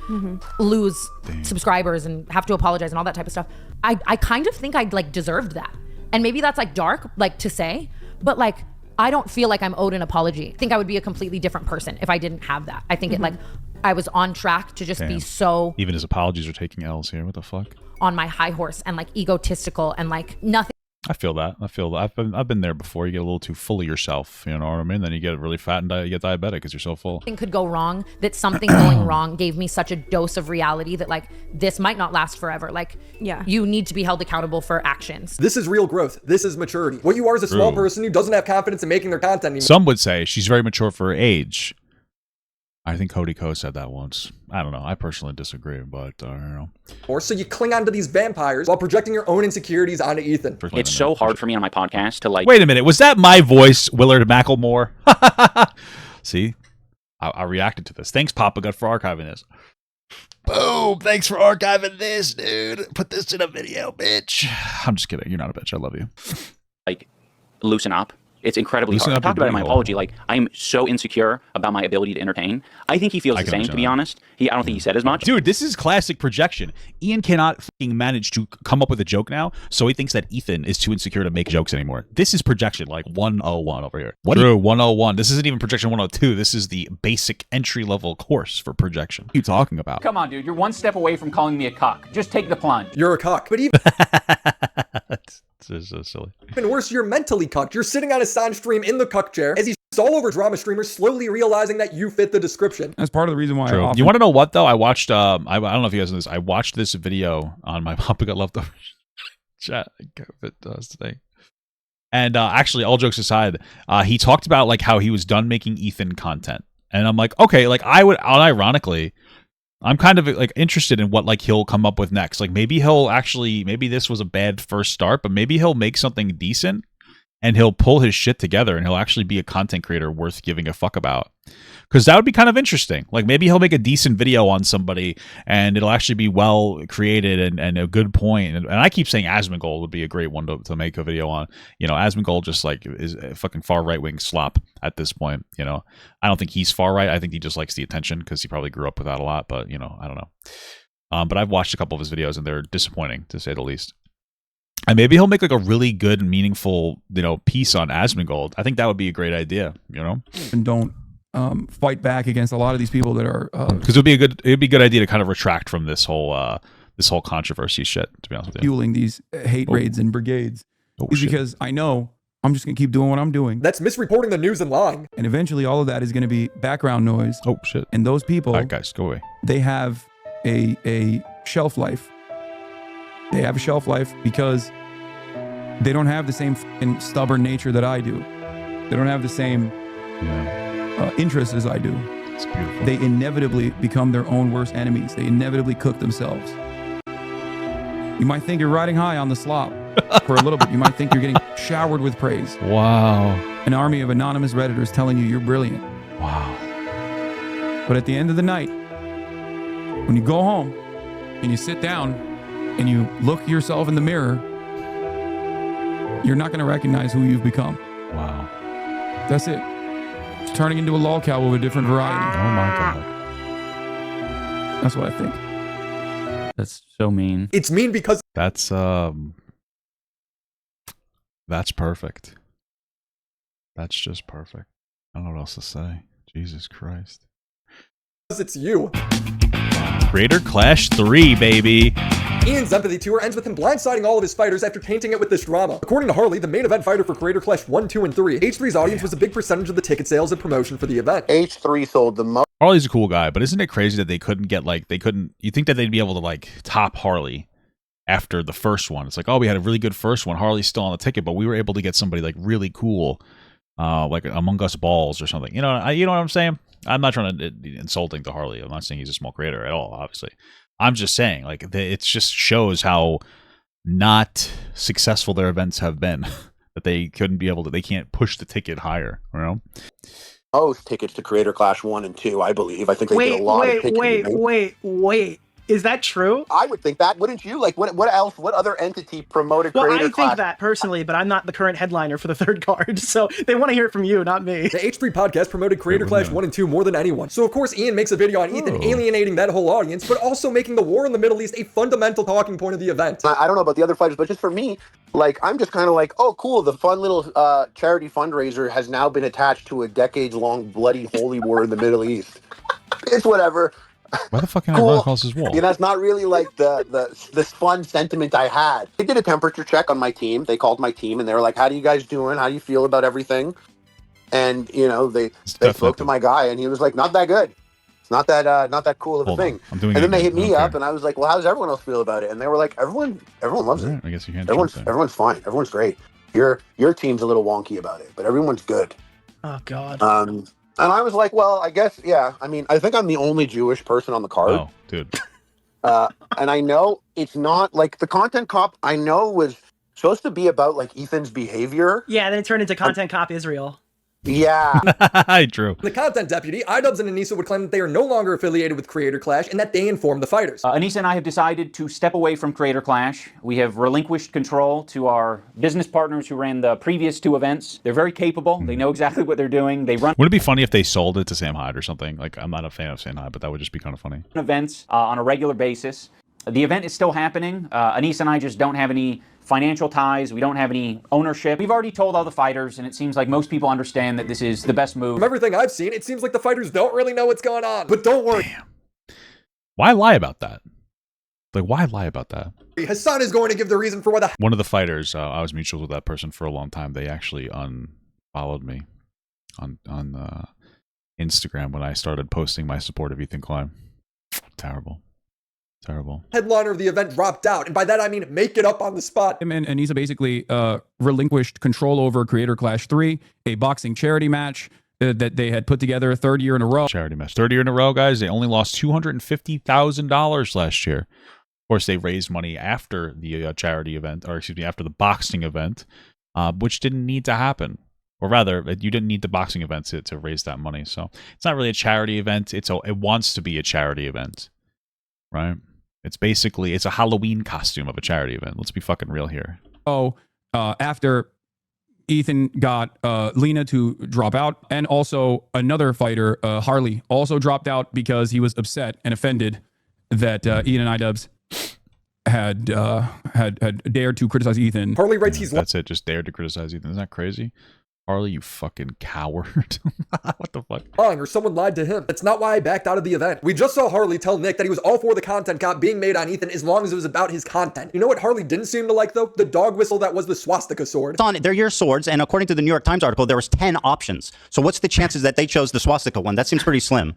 lose subscribers and have to apologize and all that type of stuff. I kind of think I'd like deserved that. And maybe that's like dark, like to say, but like, I don't feel like I'm owed an apology. I think I would be a completely different person if I didn't have that. I think it like, I was on track to just be so. Even his apologies are taking L's here. What the fuck? On my high horse and like egotistical and like nothing. I feel that. I've been there before. You get a little too full of yourself, you know what I mean? Then you get really fat and you get diabetic because you're so full. Something could go wrong, that something going wrong gave me such a dose of reality that like, this might not last forever. Like, yeah, you need to be held accountable for actions. This is real growth. This is maturity. What you are is a small person who doesn't have confidence in making their content anymore. Some would say she's very mature for her age. I think Cody Ko said that once. I don't know. I personally disagree, but I don't know. Or so you cling on to these vampires while projecting your own insecurities onto Ethan. It's so hard for me on my podcast to like. Wait a minute. Was that my voice, Willard Macklemore? See, I reacted to this. Thanks, Papa Gut, for archiving this. Boom. Thanks for archiving this, dude. Put this in a video, bitch. I'm just kidding. You're not a bitch. I love you. Like, loosen up. It's incredibly hard. I talked about it in my apology. Like, I'm so insecure about my ability to entertain. I think he feels the same, to be honest. I don't think he said as much. Dude, this is classic projection. Ian cannot fucking manage to come up with a joke now, so he thinks that Ethan is too insecure to make jokes anymore. This is projection, like 101 over here. True, 101. This isn't even projection 102. This is the basic entry-level course for projection. What are you talking about? Come on, dude. You're one step away from calling me a cuck. Just take the plunge. You're a cuck. But even... This is so silly. Even worse, you're mentally cucked. You're sitting on Hasan's stream in the cuck chair as he's all over drama streamers, slowly realizing that you fit the description. That's part of the reason why. True. You want to know what though? I watched. I don't know if you guys know this. I watched this video on my Papa Got Leftovers chat. It does today. And actually, all jokes aside, he talked about like how he was done making Ethan content, and I'm like, okay, like I would, unironically, I'm kind of like interested in what like he'll come up with next. Like maybe he'll actually, maybe this was a bad first start, but maybe he'll make something decent and he'll pull his shit together and he'll actually be a content creator worth giving a fuck about. Because that would be kind of interesting. Like maybe he'll make a decent video on somebody and it'll actually be well created and a good point. And I keep saying Asmongold would be a great one to make a video on. You know, Asmongold just like is a fucking far right wing slop at this point. You know, I don't think he's far right. I think he just likes the attention because he probably grew up with that a lot. But you know, I don't know. But I've watched a couple of his videos and they're disappointing to say the least. And maybe he'll make like a really good and meaningful, you know, piece on Asmongold. I think that would be a great idea. You know, and don't fight back against a lot of these people that are because it'd be a good idea to kind of retract from this whole controversy shit, to be honest with you. Fueling these hate raids and brigades is because I know I'm just gonna keep doing what I'm doing. That's misreporting the news and lying. And eventually all of that is gonna be background noise. Oh shit. And those people, all right, guys, go away. They have a shelf life. They have a shelf life because they don't have the same stubborn nature that I do. They don't have the same interests as I do. It's beautiful. They inevitably become their own worst enemies. They inevitably cook themselves. You might think you're riding high on the slop for a little bit. You might think you're getting showered with praise. Wow. An army of anonymous Redditors telling you you're brilliant. Wow. But at the end of the night, when you go home and you sit down and you look yourself in the mirror, you're not going to recognize who you've become. Wow. That's it. It's turning into a lolcow of a different variety. Oh my God. That's what I think. That's so mean. It's mean because that's perfect. That's just perfect. I don't know what else to say. Jesus Christ. It's you. Creator Clash 3, baby. Ian's empathy tour ends with him blindsiding all of his fighters after tainting it with this drama. According to Harley, the main event fighter for Creator Clash 1, 2, and 3, H3's audience was a big percentage of the ticket sales and promotion for the event. H3 sold the most. Harley's a cool guy, but isn't it crazy that they couldn't get you think that they'd be able to like top Harley after the first one? It's like, oh, we had a really good first one. Harley's still on the ticket, but we were able to get somebody like really cool, like Among Us Balls or something. You know what I'm saying? I'm not trying to be insulting to Harley. I'm not saying he's a small creator at all, obviously. I'm just saying, like, it just shows how not successful their events have been. That they they can't push the ticket higher, you know? Most tickets to Creator Clash 1 and 2, I believe. I think they did a lot of tickets. Wait. Is that true? I would think that, wouldn't you? Like, what else? What other entity promoted Creator Clash? I think that personally, but I'm not the current headliner for the third card, so they want to hear it from you, not me. The H3 podcast promoted Creator Clash 1 and 2 more than anyone. So of course Ian makes a video on Ethan alienating that whole audience, but also making the war in the Middle East a fundamental talking point of the event. I don't know about the other fighters, but just for me, like, I'm just kind of like, oh, cool, the fun little charity fundraiser has now been attached to a decades-long bloody holy war in the Middle East. It's whatever. Why the fuck can't I run across his wall? You know, it's not really like the fun sentiment I had. They did a temperature check on my team. They called my team and they were like, how are you guys doing? How do you feel about everything? And, you know, they spoke to my guy and he was like, not that good. It's not that cool of a thing. And then they hit me up and I was like, well, how does everyone else feel about it? And they were like, everyone loves it. I guess you can't. Everyone's fine. Everyone's great. Your team's a little wonky about it, but everyone's good. Oh God. And I was like, well, I guess, yeah. I mean, I think I'm the only Jewish person on the card. Oh, dude. And I know it's not like the content cop I know was supposed to be about like Ethan's behavior. Yeah, then it turned into content cop Israel. Yeah. True. The content deputy, iDubbbz and Anissa would claim that they are no longer affiliated with Creator Clash and that they inform the fighters. Anissa and I have decided to step away from Creator Clash. We have relinquished control to our business partners who ran the previous 2 events. They're very capable. They know exactly what they're doing. They run. Wouldn't it be funny if they sold it to Sam Hyde or something? Like, I'm not a fan of Sam Hyde, but that would just be kind of funny. Events on a regular basis. The event is still happening. Anissa and I just don't have any financial ties. We don't have any ownership. We've already told all the fighters, and it seems like most people understand that this is the best move. From everything I've seen, it seems like the fighters don't really know what's going on. But don't worry. Damn. Why lie about that? Like, why lie about that? Hasan is going to give the reason for why the... One of the fighters, I was mutuals with that person for a long time. They actually unfollowed me on Instagram when I started posting my support of Ethan Klein. Terrible. Terrible. Headliner of the event dropped out, and by that I mean make it up on the spot. Him and Anissa basically relinquished control over Creator Clash 3, a boxing charity match that they had put together 3rd year in a row. Charity match. 3rd year in a row, guys. They only lost $250,000 last year. Of course, they raised money after the charity event, or excuse me, after the boxing event, which didn't need to happen. Or rather, you didn't need the boxing event to raise that money. So it's not really a charity event. It wants to be a charity event, right? It's basically, it's a Halloween costume of a charity event. Let's be fucking real here. Oh, after Ethan got Lena to drop out, and also another fighter, Harley, also dropped out because he was upset and offended that Ian and iDubbbz had dared to criticize Ethan. Harley writes he's... That's it, just dared to criticize Ethan. Isn't that crazy? Harley, you fucking coward. What the fuck? Or someone lied to him. That's not why I backed out of the event. We just saw Harley tell Nick that he was all for the content cop being made on Ethan as long as it was about his content. You know what Harley didn't seem to like, though? The dog whistle that was the swastika sword. They're your swords, and according to the New York Times article, there was 10 options. So what's the chances that they chose the swastika one? That seems pretty slim.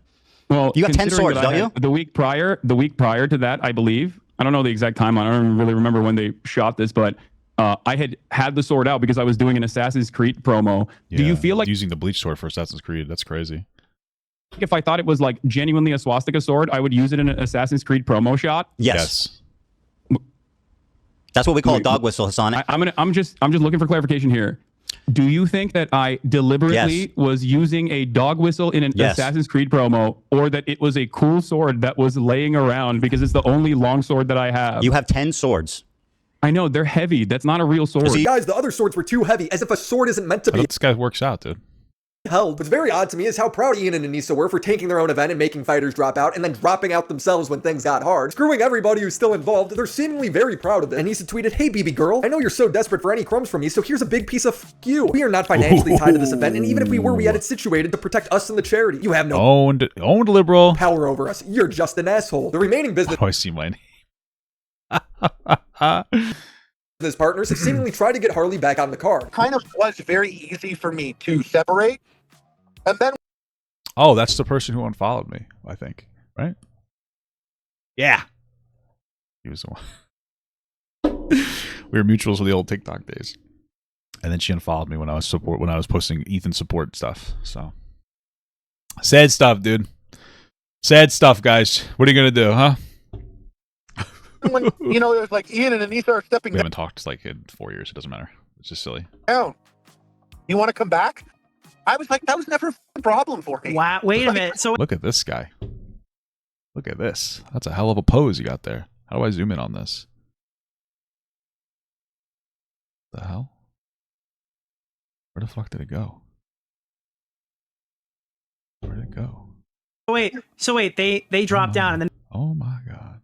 Well, you got 10 swords, don't you? The week prior to that, I believe. I don't know the exact timeline. I don't really remember when they shot this, but I had the sword out because I was doing an Assassin's Creed promo. Yeah, do you feel like using the Bleach Sword for Assassin's Creed? That's crazy. If I thought it was like genuinely a swastika sword, I would use it in an Assassin's Creed promo shot? Yes. That's what we call a dog whistle, Hasan. I'm just looking for clarification here. Do you think that I deliberately was using a dog whistle in an Assassin's Creed promo, or that it was a cool sword that was laying around because it's the only long sword that I have? You have 10 swords. I know, they're heavy. That's not a real sword. See, guys, the other swords were too heavy, as if a sword isn't meant to be this guy works out, dude. held. What's very odd to me is how proud Ian and Anissa were for taking their own event and making fighters drop out, and then dropping out themselves when things got hard, screwing everybody who's still involved. They're seemingly very proud of it. Anissa tweeted, "Hey, BB girl, I know you're so desperate for any crumbs from me, so here's a big piece of f you. We are not financially tied to this event, and even if we were, we had it situated to protect us and the charity. You have no owned liberal power over us. You're just an asshole." The remaining business... Oh, I see my name. His partners have seemingly tried to get Harley back on the car. Kind of was very easy for me to separate. And then... Oh, that's the person who unfollowed me, I think. Right? Yeah. He was the one. We were mutuals with the old TikTok days. And then she unfollowed me when I was posting Ethan support stuff. So sad stuff, dude. Sad stuff, guys. What are you gonna do, huh? When, you know, there's like Ian and Anissa are stepping We haven't talked like in 4 years. It doesn't matter. It's just silly. down. You want to come back? I was like, that was never a problem for me. Wow, wait a minute. So look at this guy. Look at this. That's a hell of a pose you got there. How do I zoom in on this? The hell? Where the fuck did it go? Where did it go? So wait, they dropped down and then Oh my god.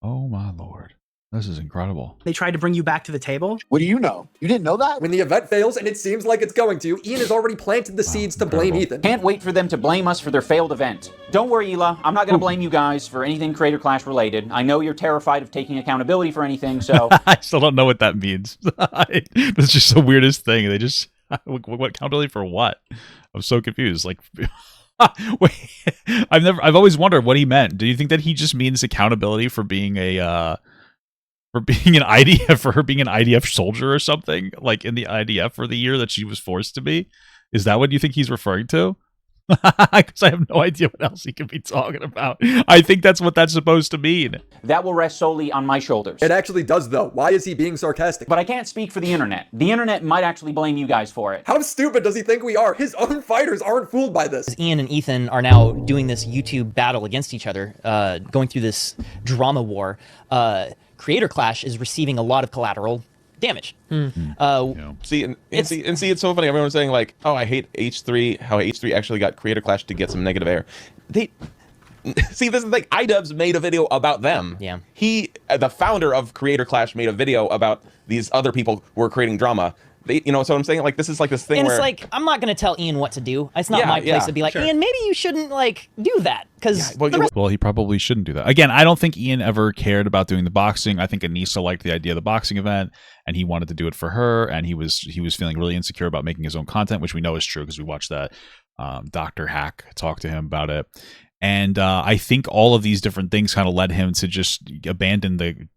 Oh my lord. This is incredible. they tried to bring you back to the table? What do you know? You didn't know that? When the event fails, and it seems like it's going to, Ian has already planted the seeds to blame Ethan. Can't wait for them to blame us for their failed event. Don't worry, Hila. I'm not going to blame you guys for anything Creator Clash related. I know you're terrified of taking accountability for anything, so... I still don't know what that means. That's just the weirdest thing. They just... What accountability for what? I'm so confused. Like... Wait, I've always wondered what he meant. Do you think that he just means accountability for being an IDF, for her being an IDF soldier or something, like in the IDF for the year that she was forced to be? Is that what you think he's referring to? Because I have no idea what else he could be talking about. I think that's what that's supposed to mean. That will rest solely on my shoulders. It actually does, though. Why is he being sarcastic? But I can't speak for the internet. The internet might actually blame you guys for it. How stupid does he think we are? His own fighters aren't fooled by this. Ian and Ethan are now doing this YouTube battle against each other, going through this drama war. Creator Clash is receiving a lot of collateral damage. See, it's so funny. Everyone's saying like, "Oh, I hate H3." How H3 actually got Creator Clash to get some negative air. They see this is like iDubbbz made a video about them. Yeah, he, the founder of Creator Clash, made a video about these other people who are creating drama. They, you know, so I'm saying like this is like this thing and where it's like I'm not going to tell Ian what to do. It's not my place to be like, Ian, maybe you shouldn't like do that because well, he probably shouldn't do that. Again, I don't think Ian ever cared about doing the boxing. I think Anissa liked the idea of the boxing event, and he wanted to do it for her, and he was feeling really insecure about making his own content, which we know is true because we watched that Dr. Hack talk to him about it. And I think all of these different things kind of led him to just abandon the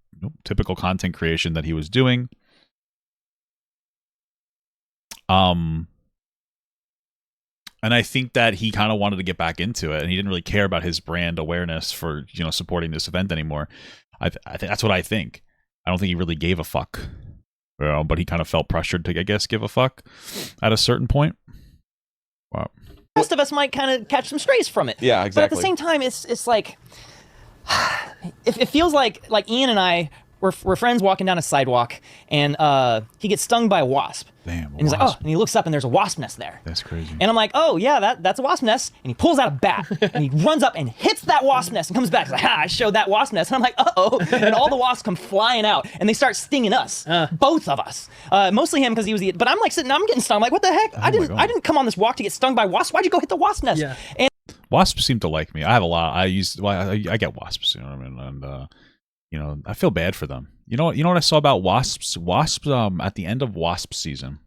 typical content creation that he was doing. And I think that he kind of wanted to get back into it, and he didn't really care about his brand awareness for, you know, supporting this event anymore. I think that's what I think. I don't think he really gave a fuck, you know, but he kind of felt pressured to, I guess, give a fuck at a certain point. Wow. The rest of us might kind of catch some strays from it. Yeah, exactly. But at the same time, it's like it feels like Ian and I we're friends walking down a sidewalk, and he gets stung by a wasp. Damn. And he's like, oh, and he looks up and there's a wasp nest there. That's crazy. And I'm like, oh yeah, that's a wasp nest. And he pulls out a bat and he runs up and hits that wasp nest and comes back. He's like, I showed that wasp nest. And I'm like, uh-oh. And all the wasps come flying out and they start stinging us, both of us. Mostly him because he was but I'm like I'm getting stung. I'm like, what the heck? I didn't come on this walk to get stung by wasps. Why'd you go hit the wasp nest? Yeah. And wasps seem to like me. I have a lot. I get wasps, you know what I mean? And you know, I feel bad for them. You know what I saw about wasps? Wasps at the end of wasp season,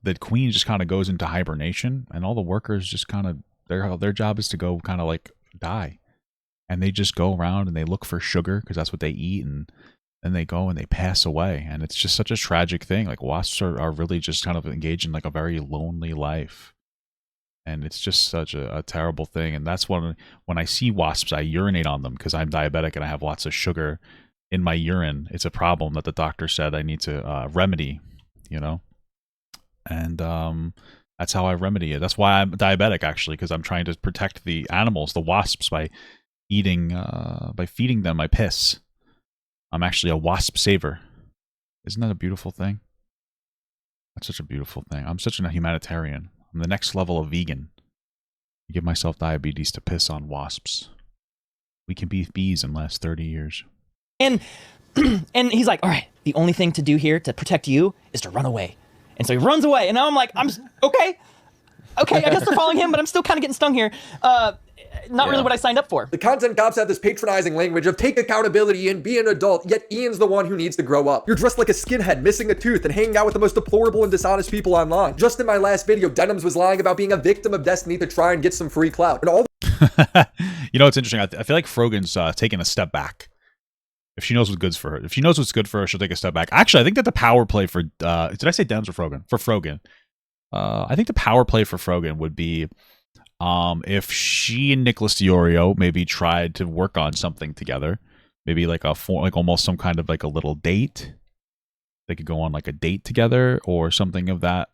the queen just kind of goes into hibernation, and all the workers just kind of their job is to go kind of like die, and they just go around and they look for sugar because that's what they eat, and then they go and they pass away, and it's just such a tragic thing. Like wasps are really just kind of engaged in like a very lonely life, and it's just such a terrible thing. And that's when I see wasps, I urinate on them because I'm diabetic and I have lots of sugar in my urine. It's a problem that the doctor said I need to remedy, you know. And that's how I remedy it. That's why I'm diabetic, actually, because I'm trying to protect the animals, the wasps, by feeding them my piss. I'm actually a wasp saver. Isn't that a beautiful thing? That's such a beautiful thing. I'm such a humanitarian. I'm the next level of vegan. I give myself diabetes to piss on wasps. We can be bees and last 30 years. And he's like, all right, the only thing to do here to protect you is to run away. And so he runs away. And now I'm like, okay, I guess they're following him, but I'm still kind of getting stung here. Not really what I signed up for. The content cops have this patronizing language of take accountability and be an adult, yet Ian's the one who needs to grow up. You're dressed like a skinhead, missing a tooth, and hanging out with the most deplorable and dishonest people online. Just in my last video, Denims was lying about being a victim of destiny to try and get some free clout. And all you know, it's interesting. I feel like Frogan's taking a step back. If she knows what's good for her, she'll take a step back. Actually, I think that the power play for did I say Dems or Frogan? For Frogan, I think the power play for Frogan would be if she and Nicholas Diorio maybe tried to work on something together, maybe like almost some kind of like a little date. They could go on like a date together or something of that,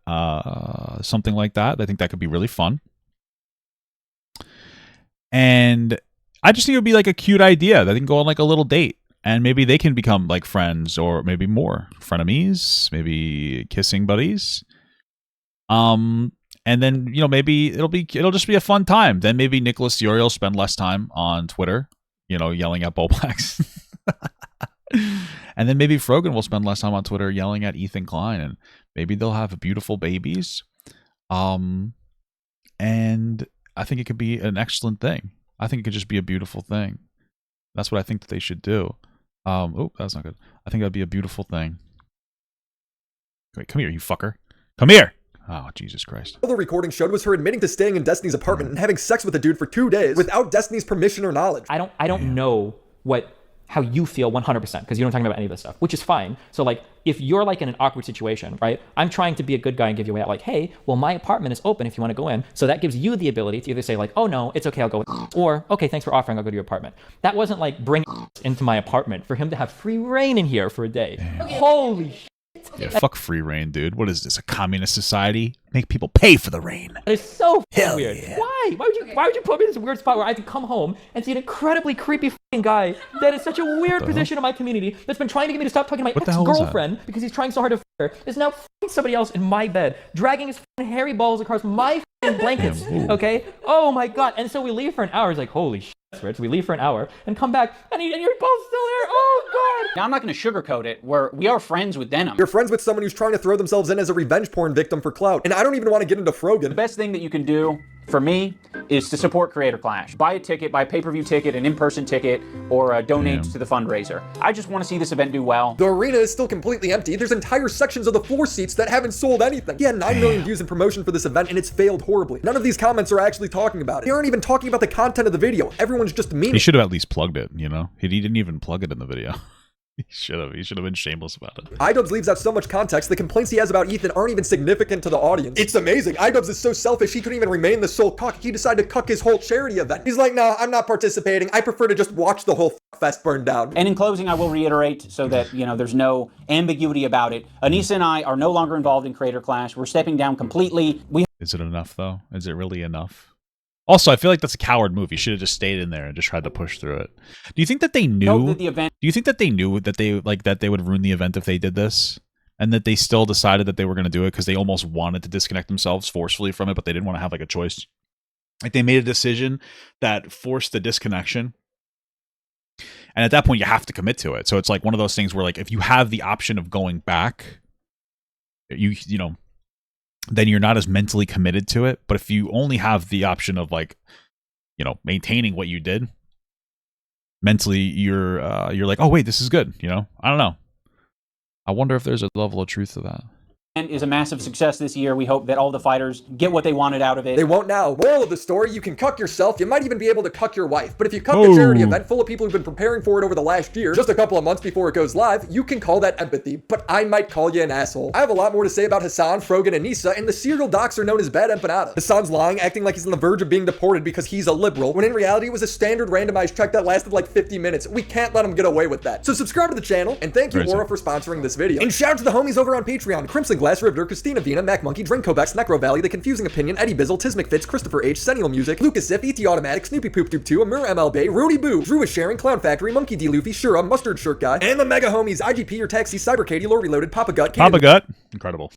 something like that. I think that could be really fun. And I just think it would be like a cute idea that they can go on like a little date. And maybe they can become like friends, or maybe more frenemies, maybe kissing buddies. And then, you know, maybe it'll just be a fun time. Then maybe Nicholas Diorio will spend less time on Twitter, you know, yelling at Boblacks. And then maybe Frogan will spend less time on Twitter yelling at Ethan Klein, and maybe they'll have beautiful babies. And I think it could be an excellent thing. I think it could just be a beautiful thing. That's what I think that they should do. Oh, that's not good. I think that'd be a beautiful thing. Wait, come here, you fucker. Come here. Oh, Jesus Christ. All the recording showed was her admitting to staying in Destiny's apartment and having sex with the dude for 2 days without Destiny's permission or knowledge. I don't know what how you feel 100% because you don't talk about any of this stuff, which is fine. So like if you're like in an awkward situation, right? I'm trying to be a good guy and give you a way out like, hey, well, my apartment is open if you want to go in. So that gives you the ability to either say like, oh no, it's okay, I'll go with, or okay, thanks for offering, I'll go to your apartment. That wasn't like bring into my apartment for him to have free reign in here for a day. Holy shit. Yeah, fuck free reign, dude. What is this, a communist society? Make people pay for the reign. That is so Hell weird. yeah. Why? Why would you put me in this weird spot where I have to come home and see an incredibly creepy fucking guy that is such a weird position in my community that's been trying to get me to stop talking to my ex-girlfriend because he's trying so hard to f her, is now f***ing somebody else in my bed, dragging his f***ing hairy balls across my f***ing blankets, okay? Oh my god. And so we leave for an hour. It's like, holy shit. So we leave for an hour and come back and you're both still there. Oh god. Now I'm not going to sugarcoat it. We are friends with Denim. You're friends with someone who's trying to throw themselves in as a revenge porn victim for clout. And I don't even want to get into Frogan. The best thing that you can do for me is to support Creator Clash. Buy a ticket, buy a pay-per-view ticket, an in-person ticket, or donate to the fundraiser. I just want to see this event do well. The arena is still completely empty. There's entire sections of the floor seats that haven't sold anything. He had 9 million views in promotion for this event and it's failed horribly. None of these comments are actually talking about it. They aren't even talking about the content of the video. Everyone's just memeing. He should have at least plugged it, you know? He didn't even plug it in the video. He should have been shameless about it. iDubbbz leaves out so much context. The complaints he has about Ethan aren't even significant to the audience. It's amazing. iDubbbz is so selfish he couldn't even remain the sole cuck. He decided to cuck his whole charity event. He's like, nah, I'm not participating. I prefer to just watch the whole fest burn down. And in closing, I will reiterate so that, there's no ambiguity about it. Anissa and I are no longer involved in Creator Clash. We're stepping down completely. Is it enough though? Is it really enough? Also, I feel like that's a coward move. He should have just stayed in there and just tried to push through it. Do you think that they knew that the event? Do you think that they knew that they would ruin the event if they did this, and that they still decided that they were going to do it because they almost wanted to disconnect themselves forcefully from it, but they didn't want to have like a choice? Like they made a decision that forced the disconnection, and at that point you have to commit to it. So it's like one of those things where like if you have the option of going back, you know. Then you're not as mentally committed to it. But if you only have the option of like, maintaining what you did, mentally you're like, oh wait, this is good. I don't know. I wonder if there's a level of truth to that. Is a massive success this year. We hope that all the fighters get what they wanted out of it. They won't now. Moral of the story, you can cuck yourself. You might even be able to cuck your wife. But if you cuck a charity event full of people who've been preparing for it over the last year, just a couple of months before it goes live, you can call that empathy. But I might call you an asshole. I have a lot more to say about Hasan, Frogan, and Nisa, and the serial docs are known as bad empanadas. Hasan's lying, acting like he's on the verge of being deported because he's a liberal, when in reality it was a standard randomized check that lasted like 50 minutes. We can't let him get away with that. So subscribe to the channel, and thank you, Aura, for sponsoring this video. And shout out to the homies over on Patreon: Crimson Glass, Riveter, Christina Vina, Mac Monkey, Drink Kovacs, Necro Valley, The Confusing Opinion, Eddie Bizzle, Tismic Fitz, Christopher H, Sentinel Music, Lucas Ziff, ET Automatic, Snoopy Poop Tube 2, Amir MLB, Rudy Boo, Drew is Sharing, Clown Factory, Monkey D. Luffy, Shura, Mustard Shirt Guy, and the mega homies IGP, Your Taxi, Cyber Katie, Lord Reloaded, Papa Gut, Papa Gut. Incredible.